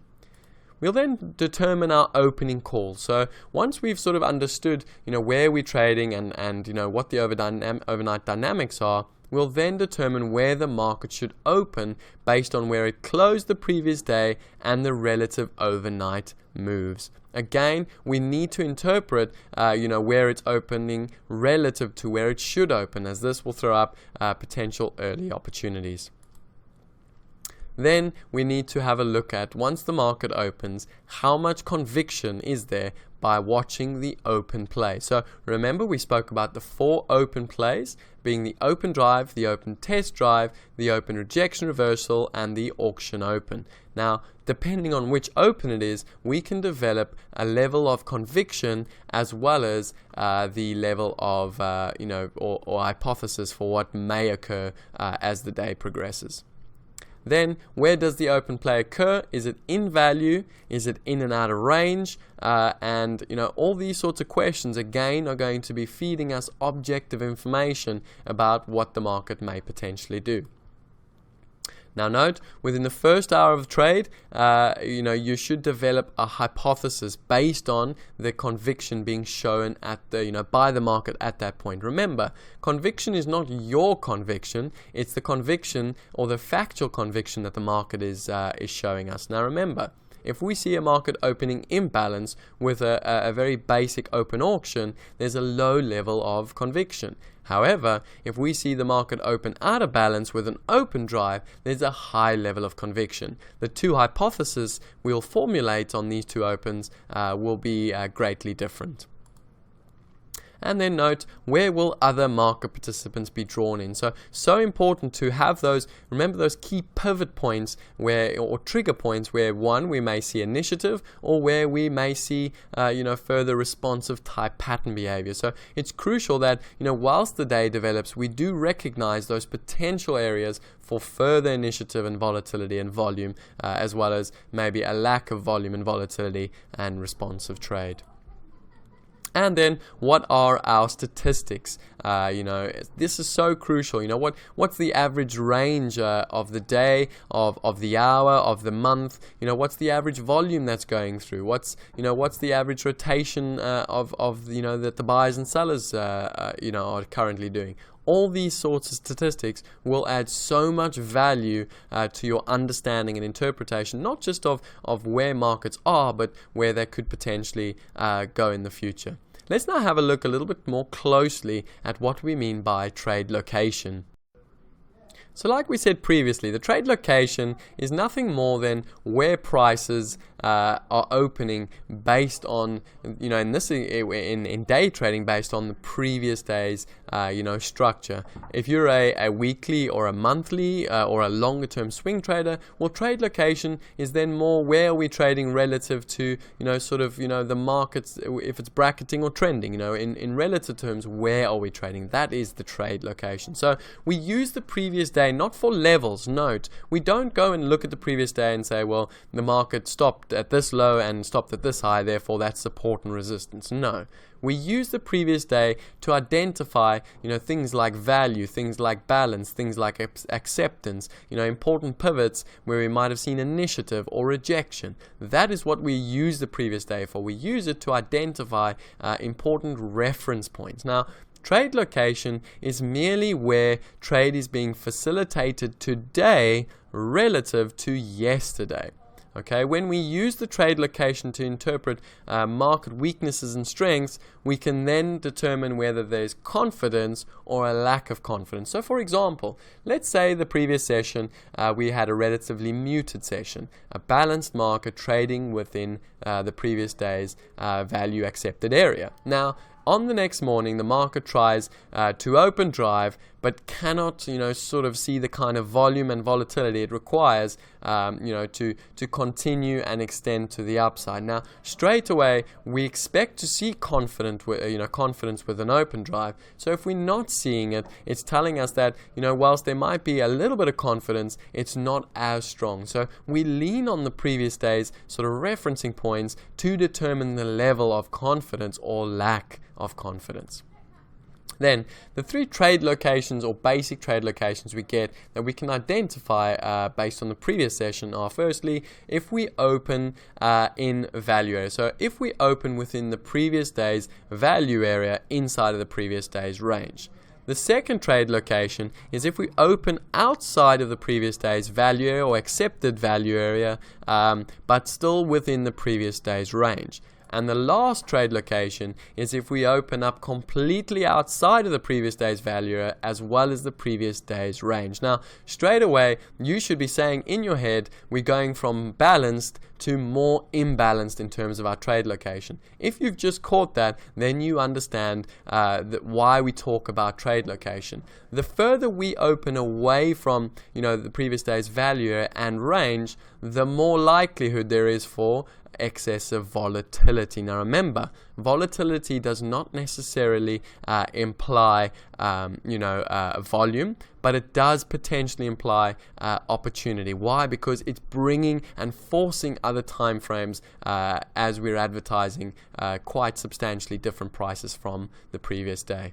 We'll then determine our opening call. So once we've sort of understood, where we're trading and what the overnight dynamics are, we'll then determine where the market should open based on where it closed the previous day and the relative overnight moves. Again, we need to interpret, where it's opening relative to where it should open, as this will throw up potential early opportunities. Then we need to have a look at, once the market opens, how much conviction is there by watching the open play. So remember, we spoke about the 4 open plays, being the open drive, the open test drive, the open rejection reversal, and the auction open. Now, depending on which open it is, we can develop a level of conviction as well as the level of, or hypothesis for what may occur as the day progresses. Then, where does the open play occur? Is it in value? Is it in and out of range? And all these sorts of questions again are going to be feeding us objective information about what the market may potentially do. Now note, within the first hour of trade, you should develop a hypothesis based on the conviction being shown at the, by the market at that point. Remember, conviction is not your conviction; it's the conviction or the factual conviction that the market is showing us. Now remember, if we see a market opening imbalance with a very basic open auction, there's a low level of conviction. However, if we see the market open out of balance with an open drive, there's a high level of conviction. The 2 hypotheses we'll formulate on these 2 opens will be greatly different. And then note, where will other market participants be drawn in? So important to have those, remember those key pivot points or trigger points where one, we may see initiative, or where we may see, further responsive type pattern behavior. So it's crucial that, whilst the day develops, we do recognize those potential areas for further initiative and volatility and volume, as well as maybe a lack of volume and volatility and responsive trade. And then, what are our statistics? This is so crucial. What's the average range of the day, of the hour, of the month? What's the average volume that's going through? What's the average rotation of that the buyers and sellers are currently doing? All these sorts of statistics will add so much value to your understanding and interpretation, not just of where markets are, but where they could potentially go in the future. Let's now have a look a little bit more closely at what we mean by trade location. So like we said previously, the trade location is nothing more than where prices are opening based on, in day trading, based on the previous day's, structure. If you're a weekly or a monthly or a longer term swing trader, well, trade location is then more where are we trading relative to, the markets, if it's bracketing or trending, in relative terms, where are we trading? That is the trade location. So we use the previous day not for levels. Note, we don't go and look at the previous day and say, well, the market stopped at this low and stopped at this high, therefore that's support and resistance. No, we use the previous day to identify, things like value, things like balance, things like acceptance, important pivots where we might have seen initiative or rejection. That is what we use the previous day for. We use it to identify important reference points. Now, trade location is merely where trade is being facilitated today relative to yesterday. Okay, when we use the trade location to interpret market weaknesses and strengths, we can then determine whether there's confidence or a lack of confidence. So for example, let's say the previous session we had a relatively muted session, a balanced market trading within the previous day's value accepted area. Now, on the next morning, the market tries to open drive, but cannot, see the kind of volume and volatility it requires, to continue and extend to the upside. Now, straight away, we expect to see confidence with an open drive. So if we're not seeing it, it's telling us that, whilst there might be a little bit of confidence, it's not as strong. So we lean on the previous day's sort of referencing points to determine the level of confidence or lack of confidence. Then, the 3 trade locations or basic trade locations we get that we can identify based on the previous session are, firstly, if we open in value area. So if we open within the previous day's value area inside of the previous day's range. The second trade location is if we open outside of the previous day's value area or accepted value area, but still within the previous day's range. And the last trade location is if we open up completely outside of the previous day's value area as well as the previous day's range. Now, straight away, you should be saying in your head, we're going from balanced to more imbalanced in terms of our trade location. If you've just caught that, then you understand why we talk about trade location. The further we open away from, the previous day's value and range, the more likelihood there is for excessive volatility. Now remember, volatility does not necessarily imply volume, but it does potentially imply opportunity. Why? Because it's bringing and forcing other time frames as we're advertising quite substantially different prices from the previous day.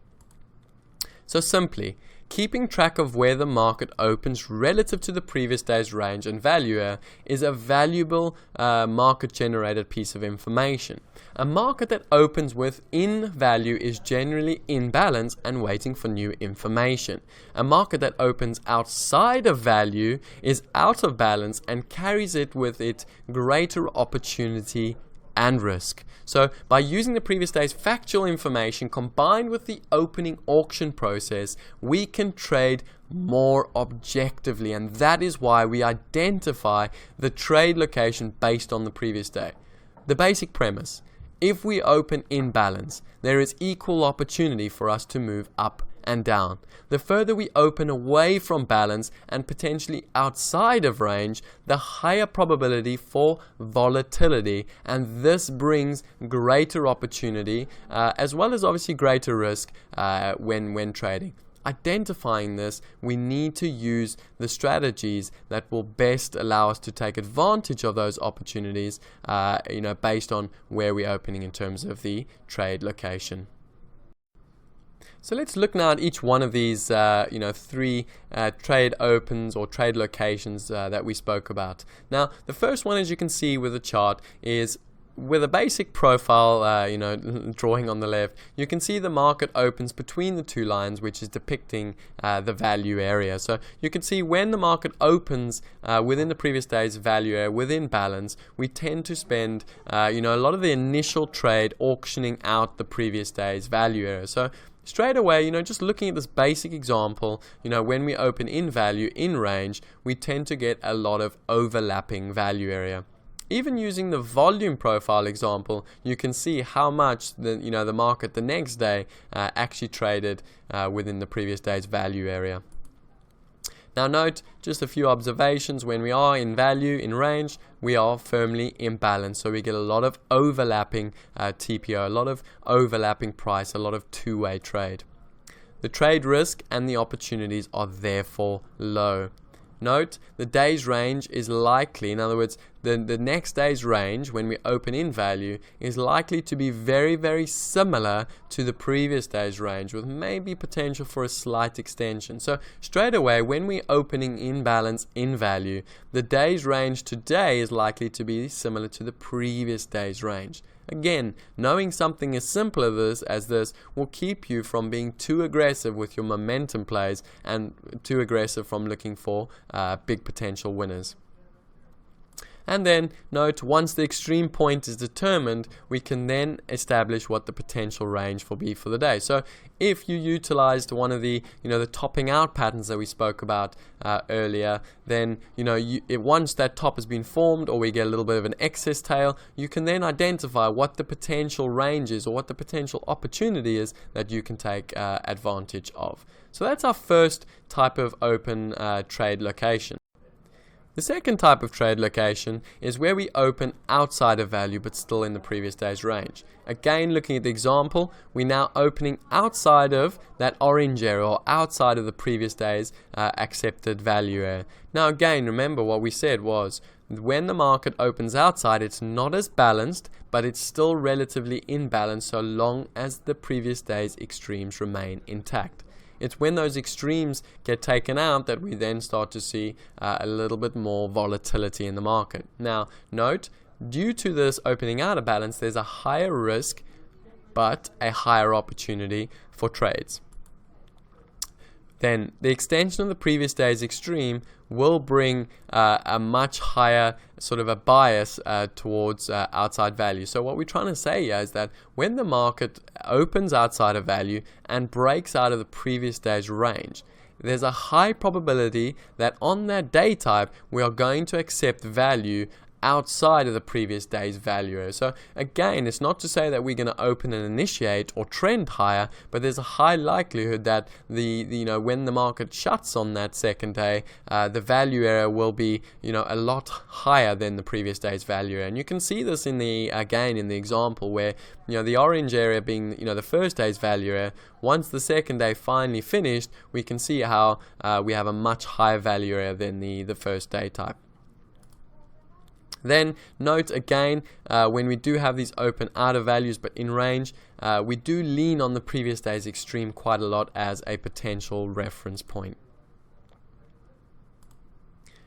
So simply, keeping track of where the market opens relative to the previous day's range and value is a valuable market-generated piece of information. A market that opens within value is generally in balance and waiting for new information. A market that opens outside of value is out of balance and carries it with it greater opportunity and risk. So by using the previous day's factual information combined with the opening auction process, we can trade more objectively, and that is why we identify the trade location based on the previous day. The basic premise: if we open in balance, there is equal opportunity for us to move up and down. The further we open away from balance and potentially outside of range, the higher probability for volatility, and this brings greater opportunity as well as obviously greater risk when trading. Identifying this, we need to use the strategies that will best allow us to take advantage of those opportunities based on where we're opening in terms of the trade location. So let's look now at each one of these, three trade opens or trade locations that we spoke about. Now, the first one, as you can see with the chart, is with a basic profile, drawing on the left. You can see the market opens between the two lines, which is depicting the value area. So you can see when the market opens within the previous day's value area, within balance, we tend to spend, a lot of the initial trade auctioning out the previous day's value area. So straight away, just looking at this basic example, when we open in value, in range, we tend to get a lot of overlapping value area. Even using the volume profile example, you can see how much the market the next day actually traded within the previous day's value area. Now note just a few observations. When we are in value, in range, we are firmly in balance. So we get a lot of overlapping TPO, a lot of overlapping price, a lot of two-way trade. The trade risk and the opportunities are therefore low. Note, the day's range is likely, in other words, the next day's range, when we open in value, is likely to be very, very similar to the previous day's range, with maybe potential for a slight extension. So straight away, when we're opening in balance in value, the day's range today is likely to be similar to the previous day's range. Again, knowing something as simple as this will keep you from being too aggressive with your momentum plays and too aggressive from looking for big potential winners. And then note, once the extreme point is determined, we can then establish what the potential range will be for the day. So if you utilized one of the the topping out patterns that we spoke about earlier, then once that top has been formed, or we get a little bit of an excess tail, you can then identify what the potential range is or what the potential opportunity is that you can take advantage of. So that's our first type of open trade location. The second type of trade location is where we open outside of value but still in the previous day's range. Again, looking at the example, we're now opening outside of that orange area or outside of the previous day's accepted value area. Now again, remember what we said was when the market opens outside, it's not as balanced, but it's still relatively in balance so long as the previous day's extremes remain intact. It's when those extremes get taken out that we then start to see a little bit more volatility in the market. Now, note, due to this opening out of balance, there's a higher risk, but a higher opportunity for trades. Then, the extension of the previous day's extreme will bring a much higher sort of a bias towards outside value. So what we're trying to say here is that when the market opens outside of value and breaks out of the previous day's range, there's a high probability that on that day type we are going to accept value outside of the previous day's value area. So again, it's not to say that we're going to open and initiate or trend higher, but there's a high likelihood that when the market shuts on that second day, the value area will be a lot higher than the previous day's value area. And you can see this in the example where the orange area being the first day's value area. Once the second day finally finished, we can see how we have a much higher value area than the first day type. Then note again, when we do have these open out of values but in range, we do lean on the previous day's extreme quite a lot as a potential reference point.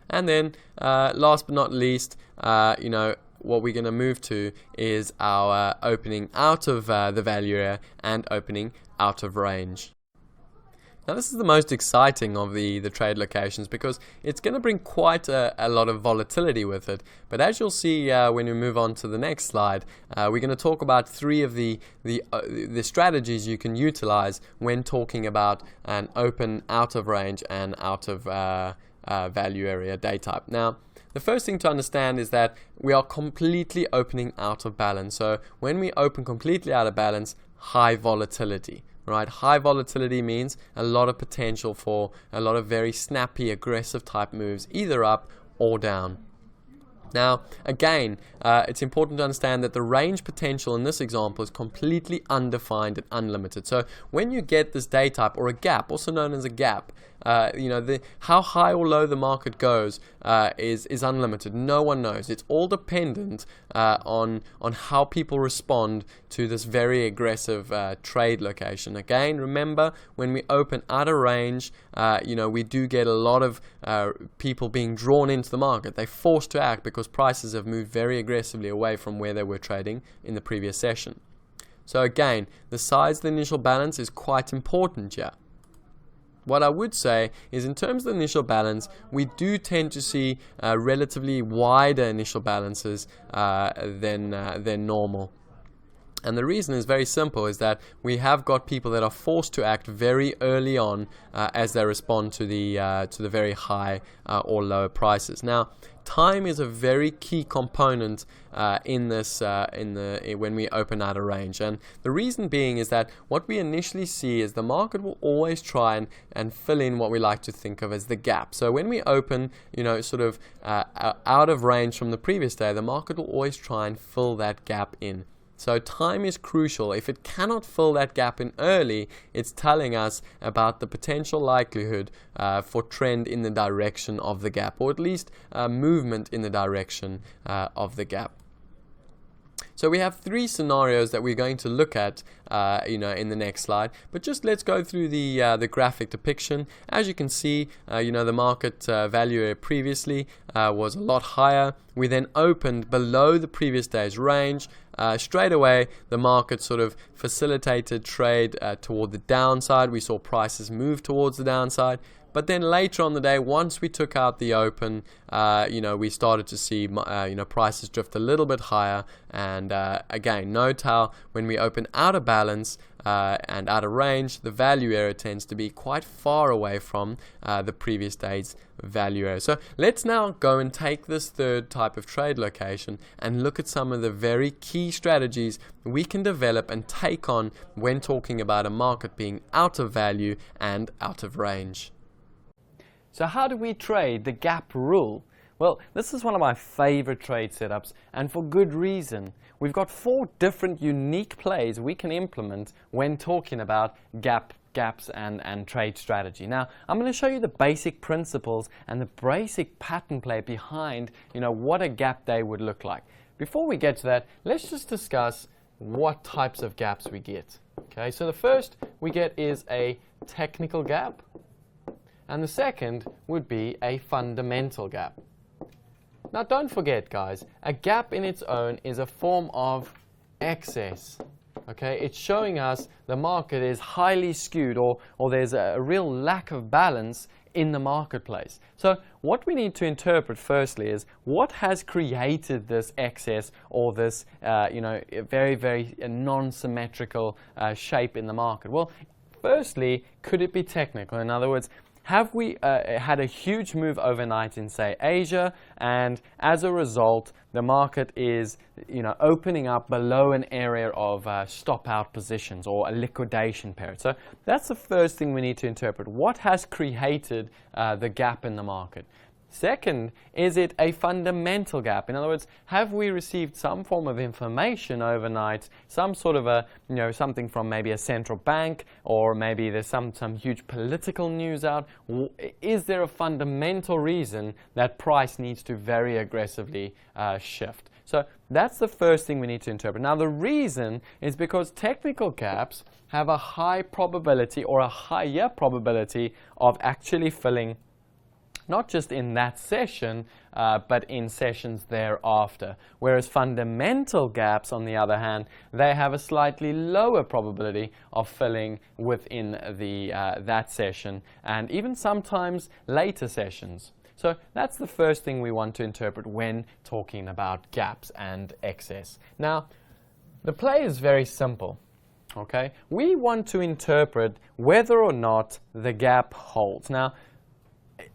And then last but not least, what we're going to move to is our opening out of the value area and opening out of range. Now this is the most exciting of the trade locations because it's going to bring quite a lot of volatility with it. But as you'll see when we move on to the next slide, we're going to talk about three of the strategies you can utilize when talking about an open out of range and out of value area day type. Now the first thing to understand is that we are completely opening out of balance. So when we open completely out of balance, high volatility. Right, high volatility means a lot of potential for a lot of very snappy, aggressive type moves, either up or down. Now, again, it's important to understand that the range potential in this example is completely undefined and unlimited. So when you get this day type or a gap, also known as a gap, how high or low the market goes is unlimited. No one knows. It's all dependent on how people respond to this very aggressive trade location. Again, remember, when we open out of range, we do get a lot of people being drawn into the market. They're forced to act because prices have moved very aggressively away from where they were trading in the previous session. So again, the size of the initial balance is quite important here. What I would say is, in terms of the initial balance, we do tend to see relatively wider initial balances than normal. And the reason is very simple, is that we have got people that are forced to act very early on as they respond to the very high or lower prices. Now, time is a very key component in this when we open out a range, and the reason being is that what we initially see is the market will always try and fill in what we like to think of as the gap. So when we open, sort of out of range from the previous day, the market will always try and fill that gap in. So time is crucial. If it cannot fill that gap in early, it's telling us about the potential likelihood for trend in the direction of the gap, or at least movement in the direction of the gap. So we have three scenarios that we're going to look at, in the next slide. But just let's go through the graphic depiction. As you can see, the market value previously was a lot higher. We then opened below the previous day's range. Straight away, the market sort of facilitated trade toward the downside. We saw prices move towards the downside. But then later on the day, once we took out the open, we started to see, prices drift a little bit higher. And again, note how when we open out of balance and out of range, the value area tends to be quite far away from the previous day's value area. So let's now go and take this third type of trade location and look at some of the very key strategies we can develop and take on when talking about a market being out of value and out of range. So how do we trade the gap rule? Well, this is one of my favorite trade setups, and for good reason. We've got 4 different unique plays we can implement when talking about gaps and trade strategy. Now, I'm going to show you the basic principles and the basic pattern play behind, what a gap day would look like. Before we get to that, let's just discuss what types of gaps we get. Okay, so the first we get is a technical gap. And the second would be a fundamental gap. Now don't forget, guys, a gap in its own is a form of excess. Okay, it's showing us the market is highly skewed, or there's a real lack of balance in the marketplace. So what we need to interpret firstly is what has created this excess or this very, very non-symmetrical shape in the market. Well, firstly, could it be technical? In other words, have we had a huge move overnight in, say, Asia, and as a result, the market is, opening up below an area of stop-out positions or a liquidation period? So that's the first thing we need to interpret. What has created the gap in the market? Second, is it a fundamental gap? In other words, have we received some form of information overnight, some sort of a, something from maybe a central bank, or maybe there's some huge political news out? Is there a fundamental reason that price needs to very aggressively shift? So that's the first thing we need to interpret. Now, the reason is because technical gaps have a high probability or a higher probability of actually filling not just in that session, but in sessions thereafter. Whereas fundamental gaps, on the other hand, they have a slightly lower probability of filling within that session, and even sometimes later sessions. So that's the first thing we want to interpret when talking about gaps and excess. Now, the play is very simple. Okay? We want to interpret whether or not the gap holds. Now,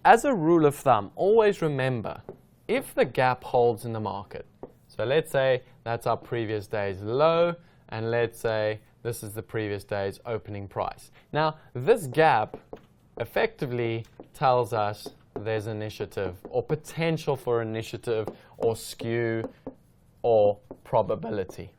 as a rule of thumb, always remember, if the gap holds in the market, so let's say that's our previous day's low, and let's say this is the previous day's opening price. Now, this gap effectively tells us there's initiative or potential for initiative or skew or probability.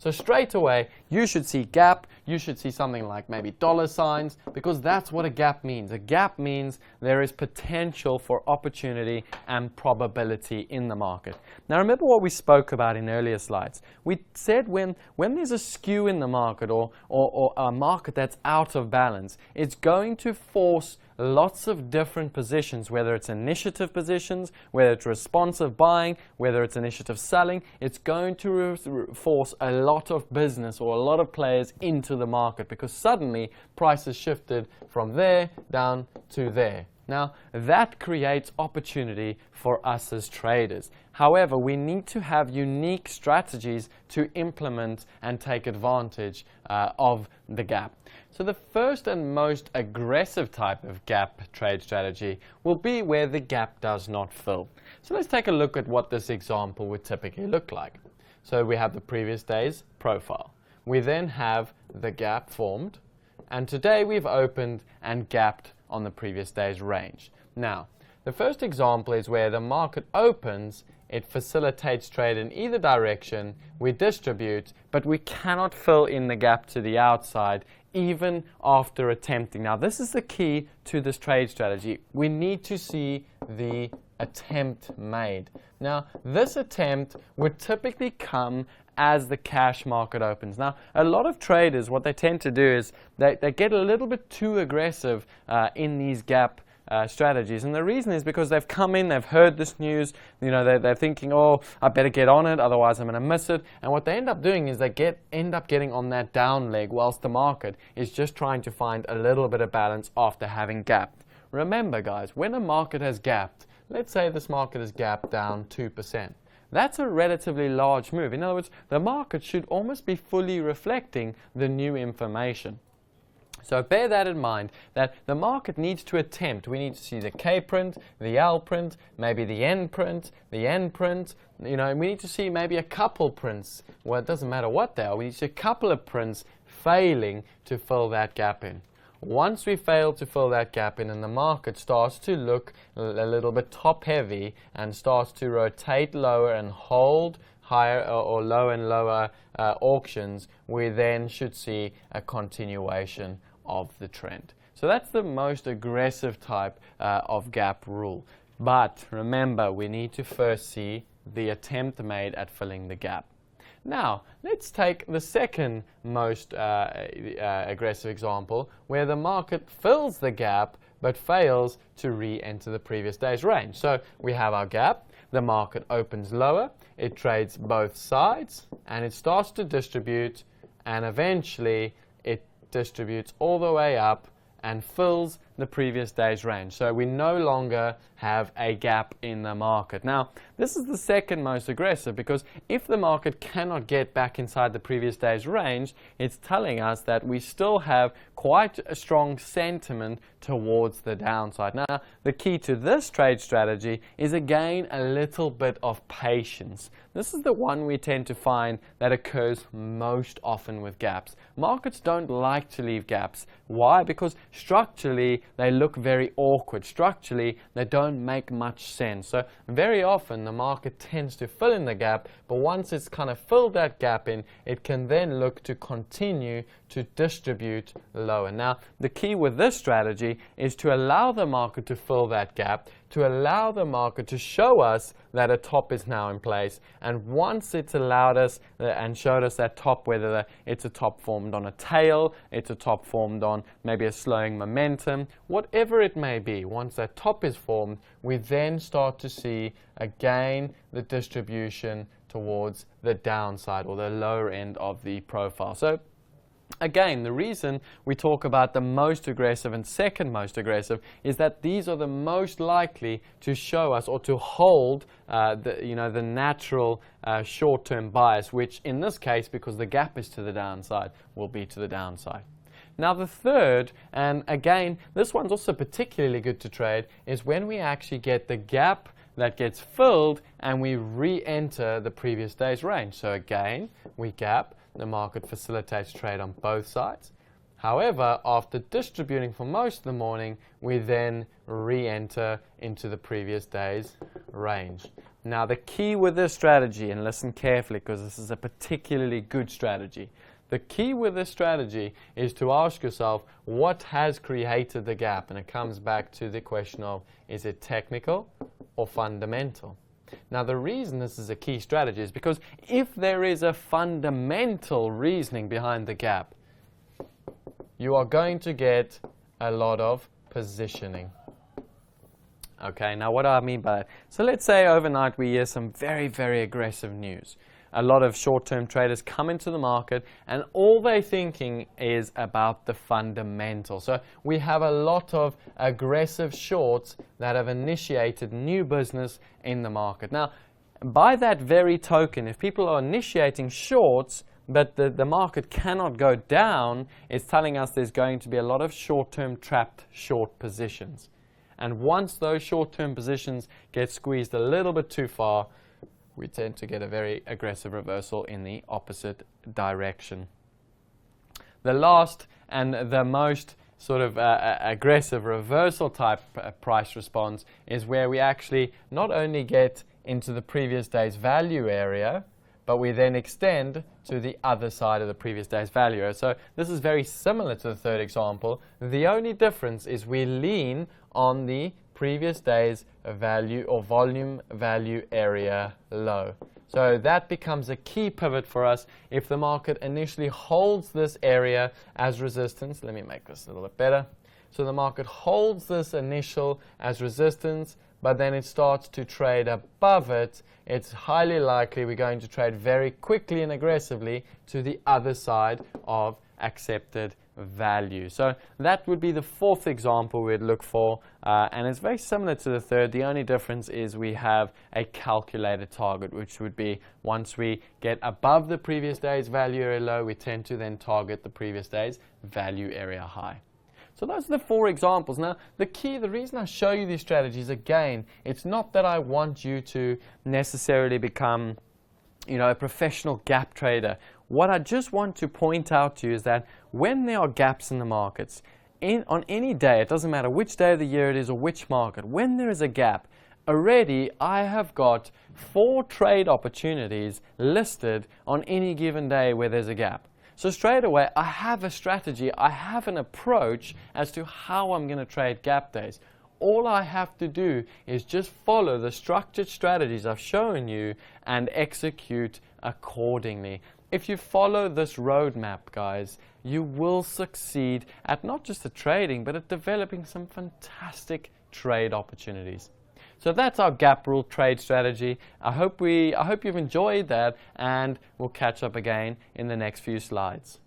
So straight away, you should see gap, you should see something like maybe dollar signs, because that's what a gap means. A gap means there is potential for opportunity and probability in the market. Now remember what we spoke about in earlier slides. We said when there's a skew in the market or a market that's out of balance, it's going to force lots of different positions, whether it's initiative positions, whether it's responsive buying, whether it's initiative selling. It's going to force a lot of business or a lot of players into the market, because suddenly prices shifted from there down to there. Now, that creates opportunity for us as traders. However, we need to have unique strategies to implement and take advantage of the gap. So the first and most aggressive type of gap trade strategy will be where the gap does not fill. So let's take a look at what this example would typically look like. So we have the previous day's profile. We then have the gap formed, and today we've opened and gapped on the previous day's range. Now, the first example is where the market opens, it facilitates trade in either direction, we distribute, but we cannot fill in the gap to the outside even after attempting. Now, this is the key to this trade strategy. We need to see the attempt made. Now, this attempt would typically come as the cash market opens. Now, a lot of traders, what they tend to do is they get a little bit too aggressive in these gap strategies, and the reason is because they've come in, they've heard this news, they're thinking, oh, I better get on it, otherwise I'm going to miss it. And what they end up doing is they end up getting on that down leg, whilst the market is just trying to find a little bit of balance after having gapped. Remember, guys, when a market has gapped, let's say this market has gapped down 2%. That's a relatively large move. In other words, the market should almost be fully reflecting the new information. So bear that in mind, that the market needs to attempt. We need to see the K print, the L print, maybe the N print, the N print. We need to see maybe a couple prints. Well, it doesn't matter what they are. We need to see a couple of prints failing to fill that gap in. Once we fail to fill that gap in and the market starts to look a little bit top heavy and starts to rotate lower and hold higher or low and lower auctions, we then should see a continuation of the trend. So that's the most aggressive type of gap rule. But remember, we need to first see the attempt made at filling the gap. Now, let's take the second most aggressive example, where the market fills the gap but fails to re-enter the previous day's range. So we have our gap, the market opens lower, it trades both sides, and it starts to distribute, and eventually it distributes all the way up and fills the previous day's range. So we no longer have a gap in the market. Now, this is the second most aggressive, because if the market cannot get back inside the previous day's range, it's telling us that we still have quite a strong sentiment towards the downside. Now, the key to this trade strategy is, again, a little bit of patience. This is the one we tend to find that occurs most often with gaps. Markets don't like to leave gaps. Why? Because structurally they look very awkward. Structurally they don't make much sense. So very often the market tends to fill in the gap, but once it's kind of filled that gap in, it can then look to continue to distribute lower. Now, the key with this strategy is to allow the market to fill that gap, to allow the market to show us that a top is now in place. And once it's allowed us and showed us that top, whether it's a top formed on a tail, it's a top formed on maybe a slowing momentum, whatever it may be, once that top is formed, we then start to see again the distribution towards the downside or the lower end of the profile. So again, the reason we talk about the most aggressive and second most aggressive is that these are the most likely to show us or to hold the natural short-term bias, which in this case, because the gap is to the downside, will be to the downside. Now the third, and again, this one's also particularly good to trade, is when we actually get the gap that gets filled and we re-enter the previous day's range. So again, we gap. The market facilitates trade on both sides. However, after distributing for most of the morning, we then re-enter into the previous day's range. Now, the key with this strategy, and listen carefully because this is a particularly good strategy, the key with this strategy is to ask yourself what has created the gap, and it comes back to the question of, is it technical or fundamental? Now, the reason this is a key strategy is because if there is a fundamental reasoning behind the gap, you are going to get a lot of positioning. Okay, now what do I mean by that? So let's say overnight we hear some very, very aggressive news. A lot of short-term traders come into the market and all they're thinking is about the fundamentals. So we have a lot of aggressive shorts that have initiated new business in the market. Now, by that very token, if people are initiating shorts but the market cannot go down, it's telling us there's going to be a lot of short-term trapped short positions. And once those short-term positions get squeezed a little bit too far, we tend to get a very aggressive reversal in the opposite direction. The last and the most sort of aggressive reversal type price response is where we actually not only get into the previous day's value area, but we then extend to the other side of the previous day's value area. So this is very similar to the third example. The only difference is we lean on the previous day's value or volume value area low. So that becomes a key pivot for us. If the market initially holds this area as resistance, let me make this a little bit better. So the market holds this initial as resistance, but then it starts to trade above it, it's highly likely we're going to trade very quickly and aggressively to the other side of accepted value. So that would be the fourth example we'd look for, and it's very similar to the third. The only difference is we have a calculated target, which would be once we get above the previous day's value area low, we tend to then target the previous day's value area high. So those are the four examples. Now, the reason I show you these strategies, again, it's not that I want you to necessarily become, a professional gap trader. What I just want to point out to you is that when there are gaps in the markets, on any day, it doesn't matter which day of the year it is or which market, when there is a gap, already I have got 4 trade opportunities listed on any given day where there's a gap. So straight away, I have a strategy, I have an approach as to how I'm going to trade gap days. All I have to do is just follow the structured strategies I've shown you and execute accordingly. If you follow this roadmap, guys, you will succeed at not just the trading, but at developing some fantastic trade opportunities. So that's our gap rule trade strategy. I hope you've enjoyed that, and we'll catch up again in the next few slides.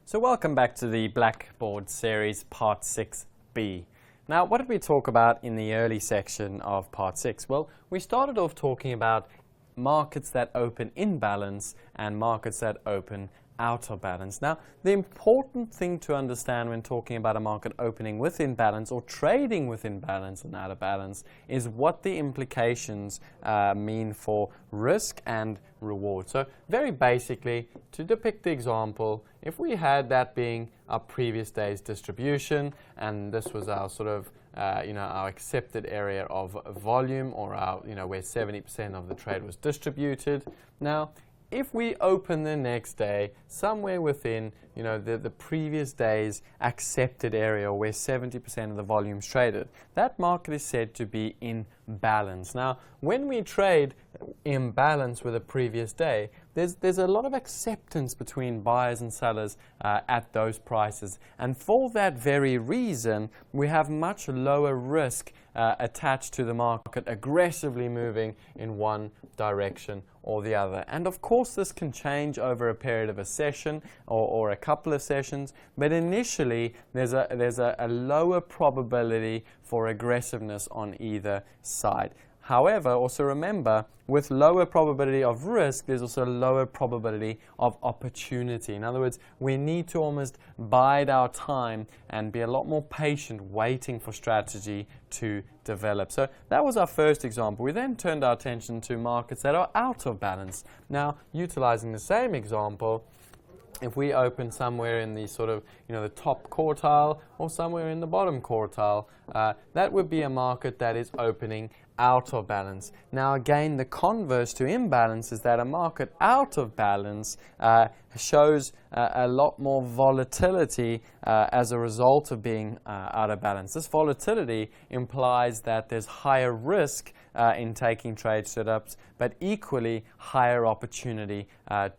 So welcome back to the Blackboard series part 6b. Now, what did we talk about in the early section of part 6? Well, we started off talking about markets that open in balance and markets that open out of balance. Now, the important thing to understand when talking about a market opening within balance or trading within balance and out of balance is what the implications mean for risk and reward. So very basically, to depict the example, if we had that being our previous day's distribution and this was our sort of our accepted area of volume, or our, where 70% of the trade was distributed. Now, if we open the next day somewhere within, the previous day's accepted area where 70% of the volume is traded, that market is said to be in balance. Now, when we trade in balance with the previous day, there's a lot of acceptance between buyers and sellers at those prices. And for that very reason, we have much lower risk attached to the market aggressively moving in one direction or the other. And of course, this can change over a period of a session or a couple of sessions, but initially there's a lower probability for aggressiveness on either side. However, also remember, with lower probability of risk, there's also a lower probability of opportunity. In other words, we need to almost bide our time and be a lot more patient waiting for strategy to develop. So that was our first example. We then turned our attention to markets that are out of balance. Now, utilizing the same example, if we open somewhere in the sort of, the top quartile or somewhere in the bottom quartile, that would be a market that is opening out of balance. Now again, the converse to imbalance is that a market out of balance shows a lot more volatility as a result of being out of balance. This volatility implies that there's higher risk in taking trade setups, but equally higher opportunity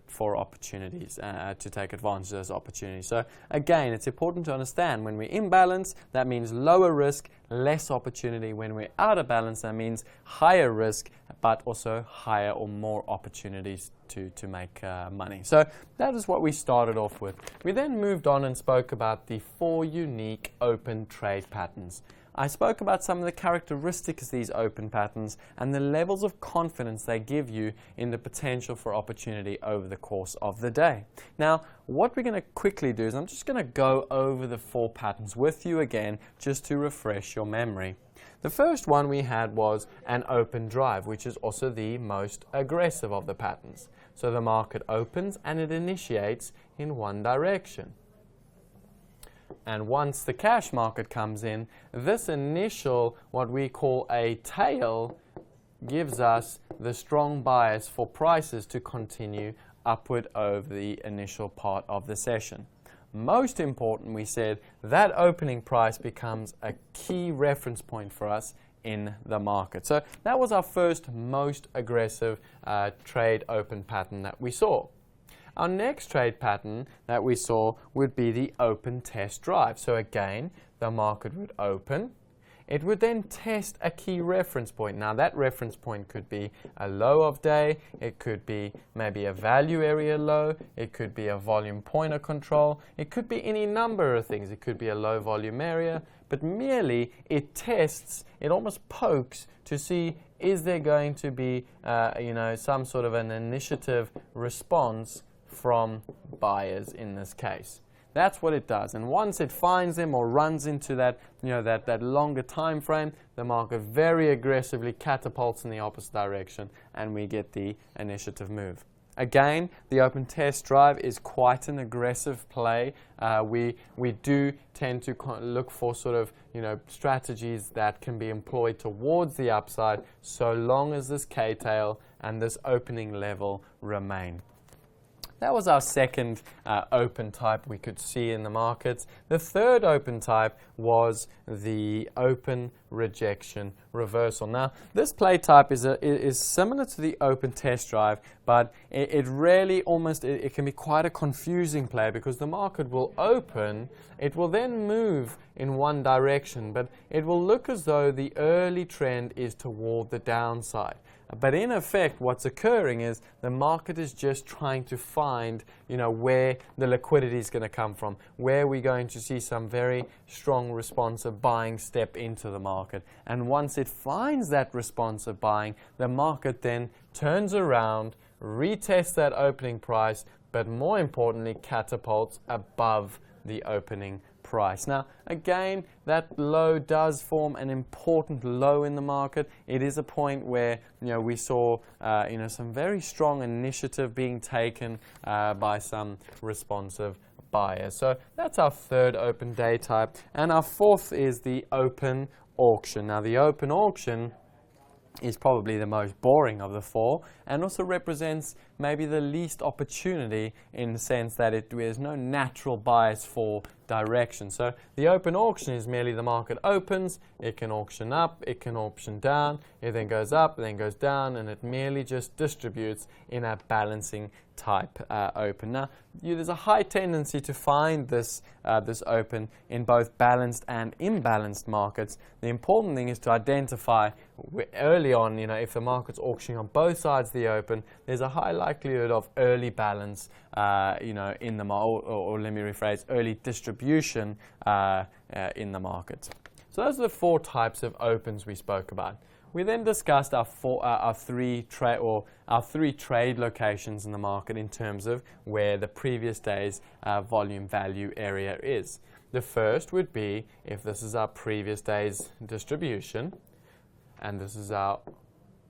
for opportunities to take advantage of those opportunities. So again, it's important to understand when we're in balance, that means lower risk, less opportunity. When we're out of balance, that means higher risk, but also higher or more opportunities to make money. So that is what we started off with. We then moved on and spoke about the 4 unique open trade patterns. I spoke about some of the characteristics of these open patterns and the levels of confidence they give you in the potential for opportunity over the course of the day. Now, what we're going to quickly do is I'm just going to go over the 4 patterns with you again just to refresh your memory. The first one we had was an open drive, which is also the most aggressive of the patterns. So the market opens and it initiates in one direction. And once the cash market comes in, this initial, what we call a tail, gives us the strong bias for prices to continue upward over the initial part of the session. Most important, we said, that opening price becomes a key reference point for us in the market. So that was our first most aggressive trade open pattern that we saw. Our next trade pattern that we saw would be the open test drive. So again, the market would open. It would then test a key reference point. Now that reference point could be a low of day, it could be maybe a value area low, it could be a volume pointer control, it could be any number of things. It could be a low volume area, but merely it tests, it almost pokes to see, is there going to be some sort of an initiative response from buyers in this case. That's what it does. And once it finds them or runs into that, that longer time frame, the market very aggressively catapults in the opposite direction and we get the initiative move. Again, the open test drive is quite an aggressive play. We do tend to look for sort of, strategies that can be employed towards the upside so long as this K-tail and this opening level remain. That was our second open type we could see in the markets. The third open type was the open rejection reversal. Now, this play type is similar to the open test drive, but it really it can be quite a confusing play because the market will open, it will then move in one direction, but it will look as though the early trend is toward the downside. But in effect, what's occurring is the market is just trying to find, where the liquidity is going to come from, where we're going to see some very strong responsive buying step into the market. And once it finds that responsive buying, the market then turns around, retests that opening price, but more importantly, catapults above the opening price. Now, again, that low does form an important low in the market. It is a point where we saw some very strong initiative being taken by some responsive buyers. So that's our third open day type, and our fourth is the open auction. Now, the open auction is probably the most boring of the four, and also represents maybe the least opportunity in the sense that there's no natural bias for direction. So the open auction is merely the market opens, it can auction up, it can auction down, it then goes up, then goes down, and it merely just distributes in a balancing type open. Now, there's a high tendency to find this open in both balanced and imbalanced markets. The important thing is to identify early on, if the market's auctioning on both sides of the open, there's a high likelihood of early balance, in the market, or let me rephrase, early distribution in the market. So those are the four types of opens we spoke about. We then discussed our three trade locations in the market in terms of where the previous day's volume value area is. The first would be if this is our previous day's distribution, and this is our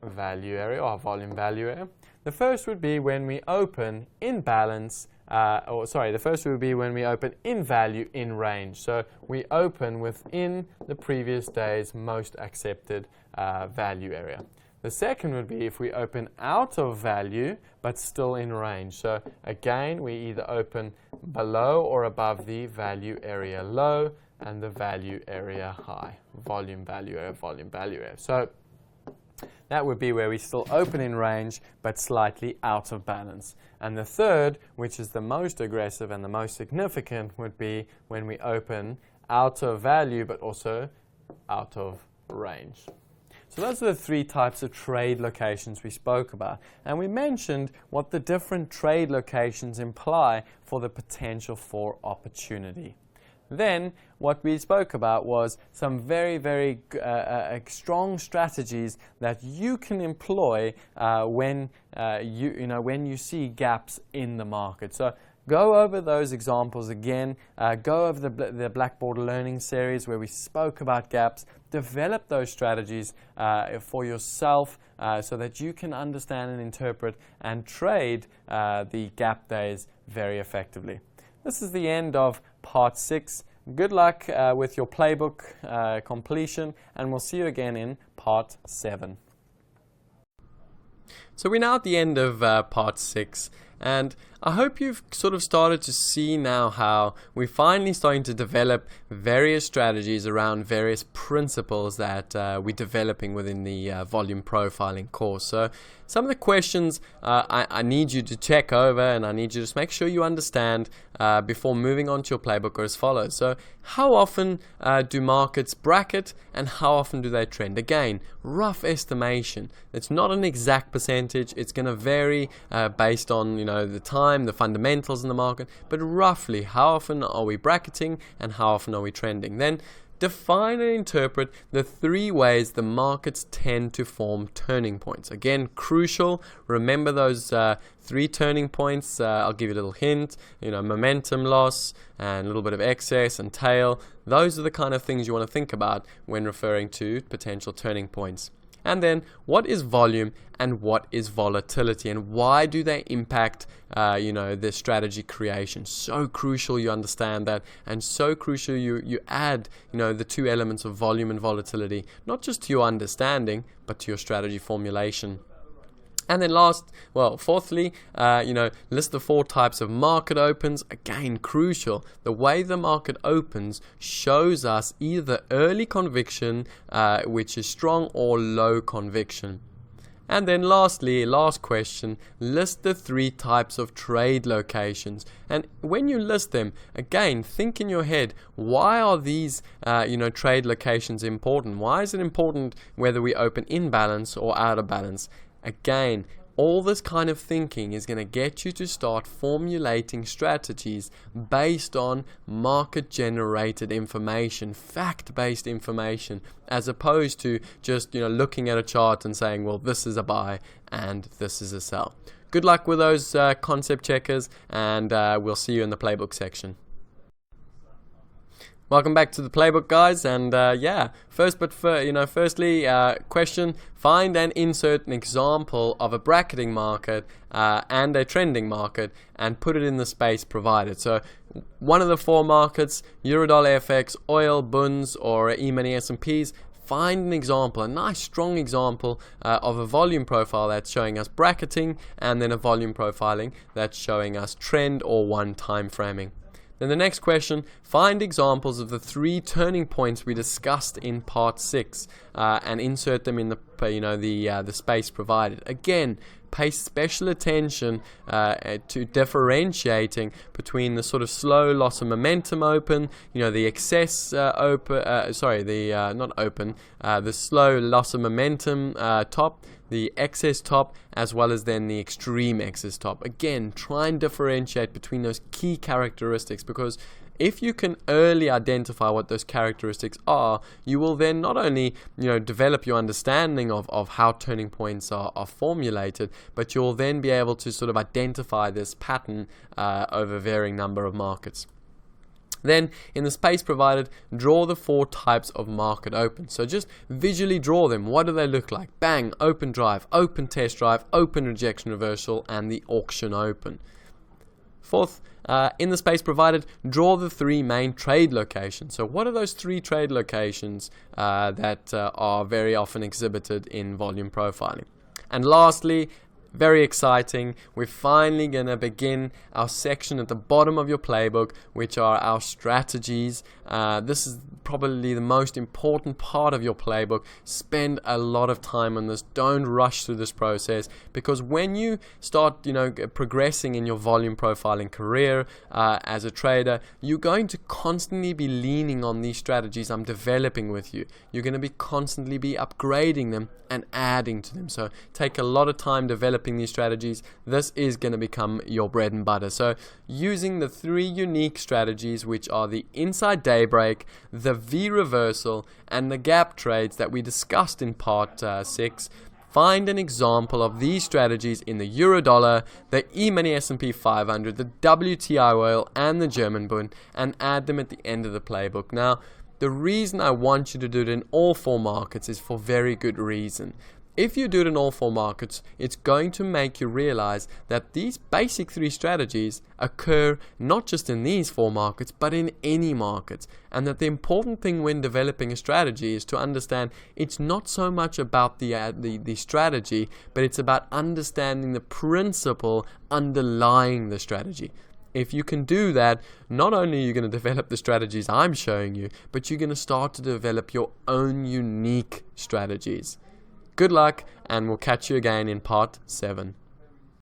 value area, or our volume value area. The first would be when we open in balance, the first would be when we open in value in range. So we open within the previous day's most accepted value area. The second would be if we open out of value but still in range. So again, we either open below or above the value area low and the value area high, volume value area, volume value area. So that would be where we still open in range but slightly out of balance. And the third, which is the most aggressive and the most significant, would be when we open out of value but also out of range. So those are the three types of trade locations we spoke about. And we mentioned what the different trade locations imply for the potential for opportunity. Then what we spoke about was some very, very strong strategies that you can employ when you see gaps in the market. So go over those examples again. Go over the Blackboard Learning Series where we spoke about gaps. Develop those strategies for yourself so that you can understand and interpret and trade the gap days very effectively. This is the end of part 6. Good luck with your playbook completion, and we'll see you again in part 7. So we're now at the end of part 6, and I hope you've sort of started to see now how we're finally starting to develop various strategies around various principles that we're developing within the volume profiling course. So some of the questions I need you to check over, and I need you to just make sure you understand before moving on to your playbook, are as follows. So how often do markets bracket, and how often do they trend? Again, rough estimation. It's not an exact percentage. It's going to vary based on the time, the fundamentals in the market, but roughly how often are we bracketing and how often are we trending? Then define and interpret the 3 ways the markets tend to form turning points. Again, crucial. Remember those 3 turning points. I'll give you a little hint. Momentum loss and a little bit of excess and tail. Those are the kind of things you want to think about when referring to potential turning points. And then, what is volume and what is volatility, and why do they impact, the strategy creation? So crucial you understand that, and so crucial you add, the 2 elements of volume and volatility, not just to your understanding, but to your strategy formulation. And then fourthly, list the 4 types of market opens. Again, crucial. The way the market opens shows us either early conviction, which is strong, or low conviction. And then lastly, last question, list the 3 types of trade locations. And when you list them, again, think in your head, why are these trade locations important? Why is it important whether we open in balance or out of balance? Again, all this kind of thinking is going to get you to start formulating strategies based on market-generated information, fact-based information, as opposed to just looking at a chart and saying, well, this is a buy and this is a sell. Good luck with those concept checkers, and we'll see you in the playbook section. Welcome back to the playbook, guys, and firstly, question: find and insert an example of a bracketing market and a trending market, and put it in the space provided. So, one of the four markets: Eurodollar, FX, oil, bunds, or E-mini S&Ps. Find an example, a nice strong example of a volume profile that's showing us bracketing, and then a volume profiling that's showing us trend or one time framing. Then the next question: find examples of the 3 turning points we discussed in part 6 and insert them in the space provided. Again, pay special attention to differentiating between the sort of slow loss of momentum open, the excess the slow loss of momentum top, the excess top, as well as then the extreme excess top. Again, try and differentiate between those key characteristics, because if you can early identify what those characteristics are, you will then not only develop your understanding of how turning points are formulated, but you'll then be able to sort of identify this pattern over a varying number of markets. Then, in the space provided, draw the 4 types of market open. So just visually draw them. What do they look like? Bang, open drive, open test drive, open rejection reversal, and the auction open. Fourth, in the space provided, draw the 3 main trade locations. So what are those 3 trade locations that are very often exhibited in volume profiling? And lastly, very exciting, we're finally going to begin our section at the bottom of your playbook, which are our strategies. This is probably the most important part of your playbook. Spend a lot of time on this. Don't rush through this process, because when you start progressing in your volume profiling career as a trader, you're going to constantly be leaning on these strategies I'm developing with you. You're going to be constantly upgrading them and adding to them. So take a lot of time developing these strategies. This is going to become your bread and butter. So using the 3 unique strategies, which are the inside daybreak, the V reversal, and the gap trades that we discussed in part 6, find an example of these strategies in the Eurodollar, the E-mini S&P 500, the WTI oil, and the German bund, and add them at the end of the playbook. Now, the reason I want you to do it in all 4 markets is for very good reason. If you do it in all 4 markets, it's going to make you realize that these basic 3 strategies occur not just in these 4 markets, but in any markets. And that the important thing when developing a strategy is to understand it's not so much about the strategy, but it's about understanding the principle underlying the strategy. If you can do that, not only are you going to develop the strategies I'm showing you, but you're going to start to develop your own unique strategies. Good luck, and we'll catch you again in part 7.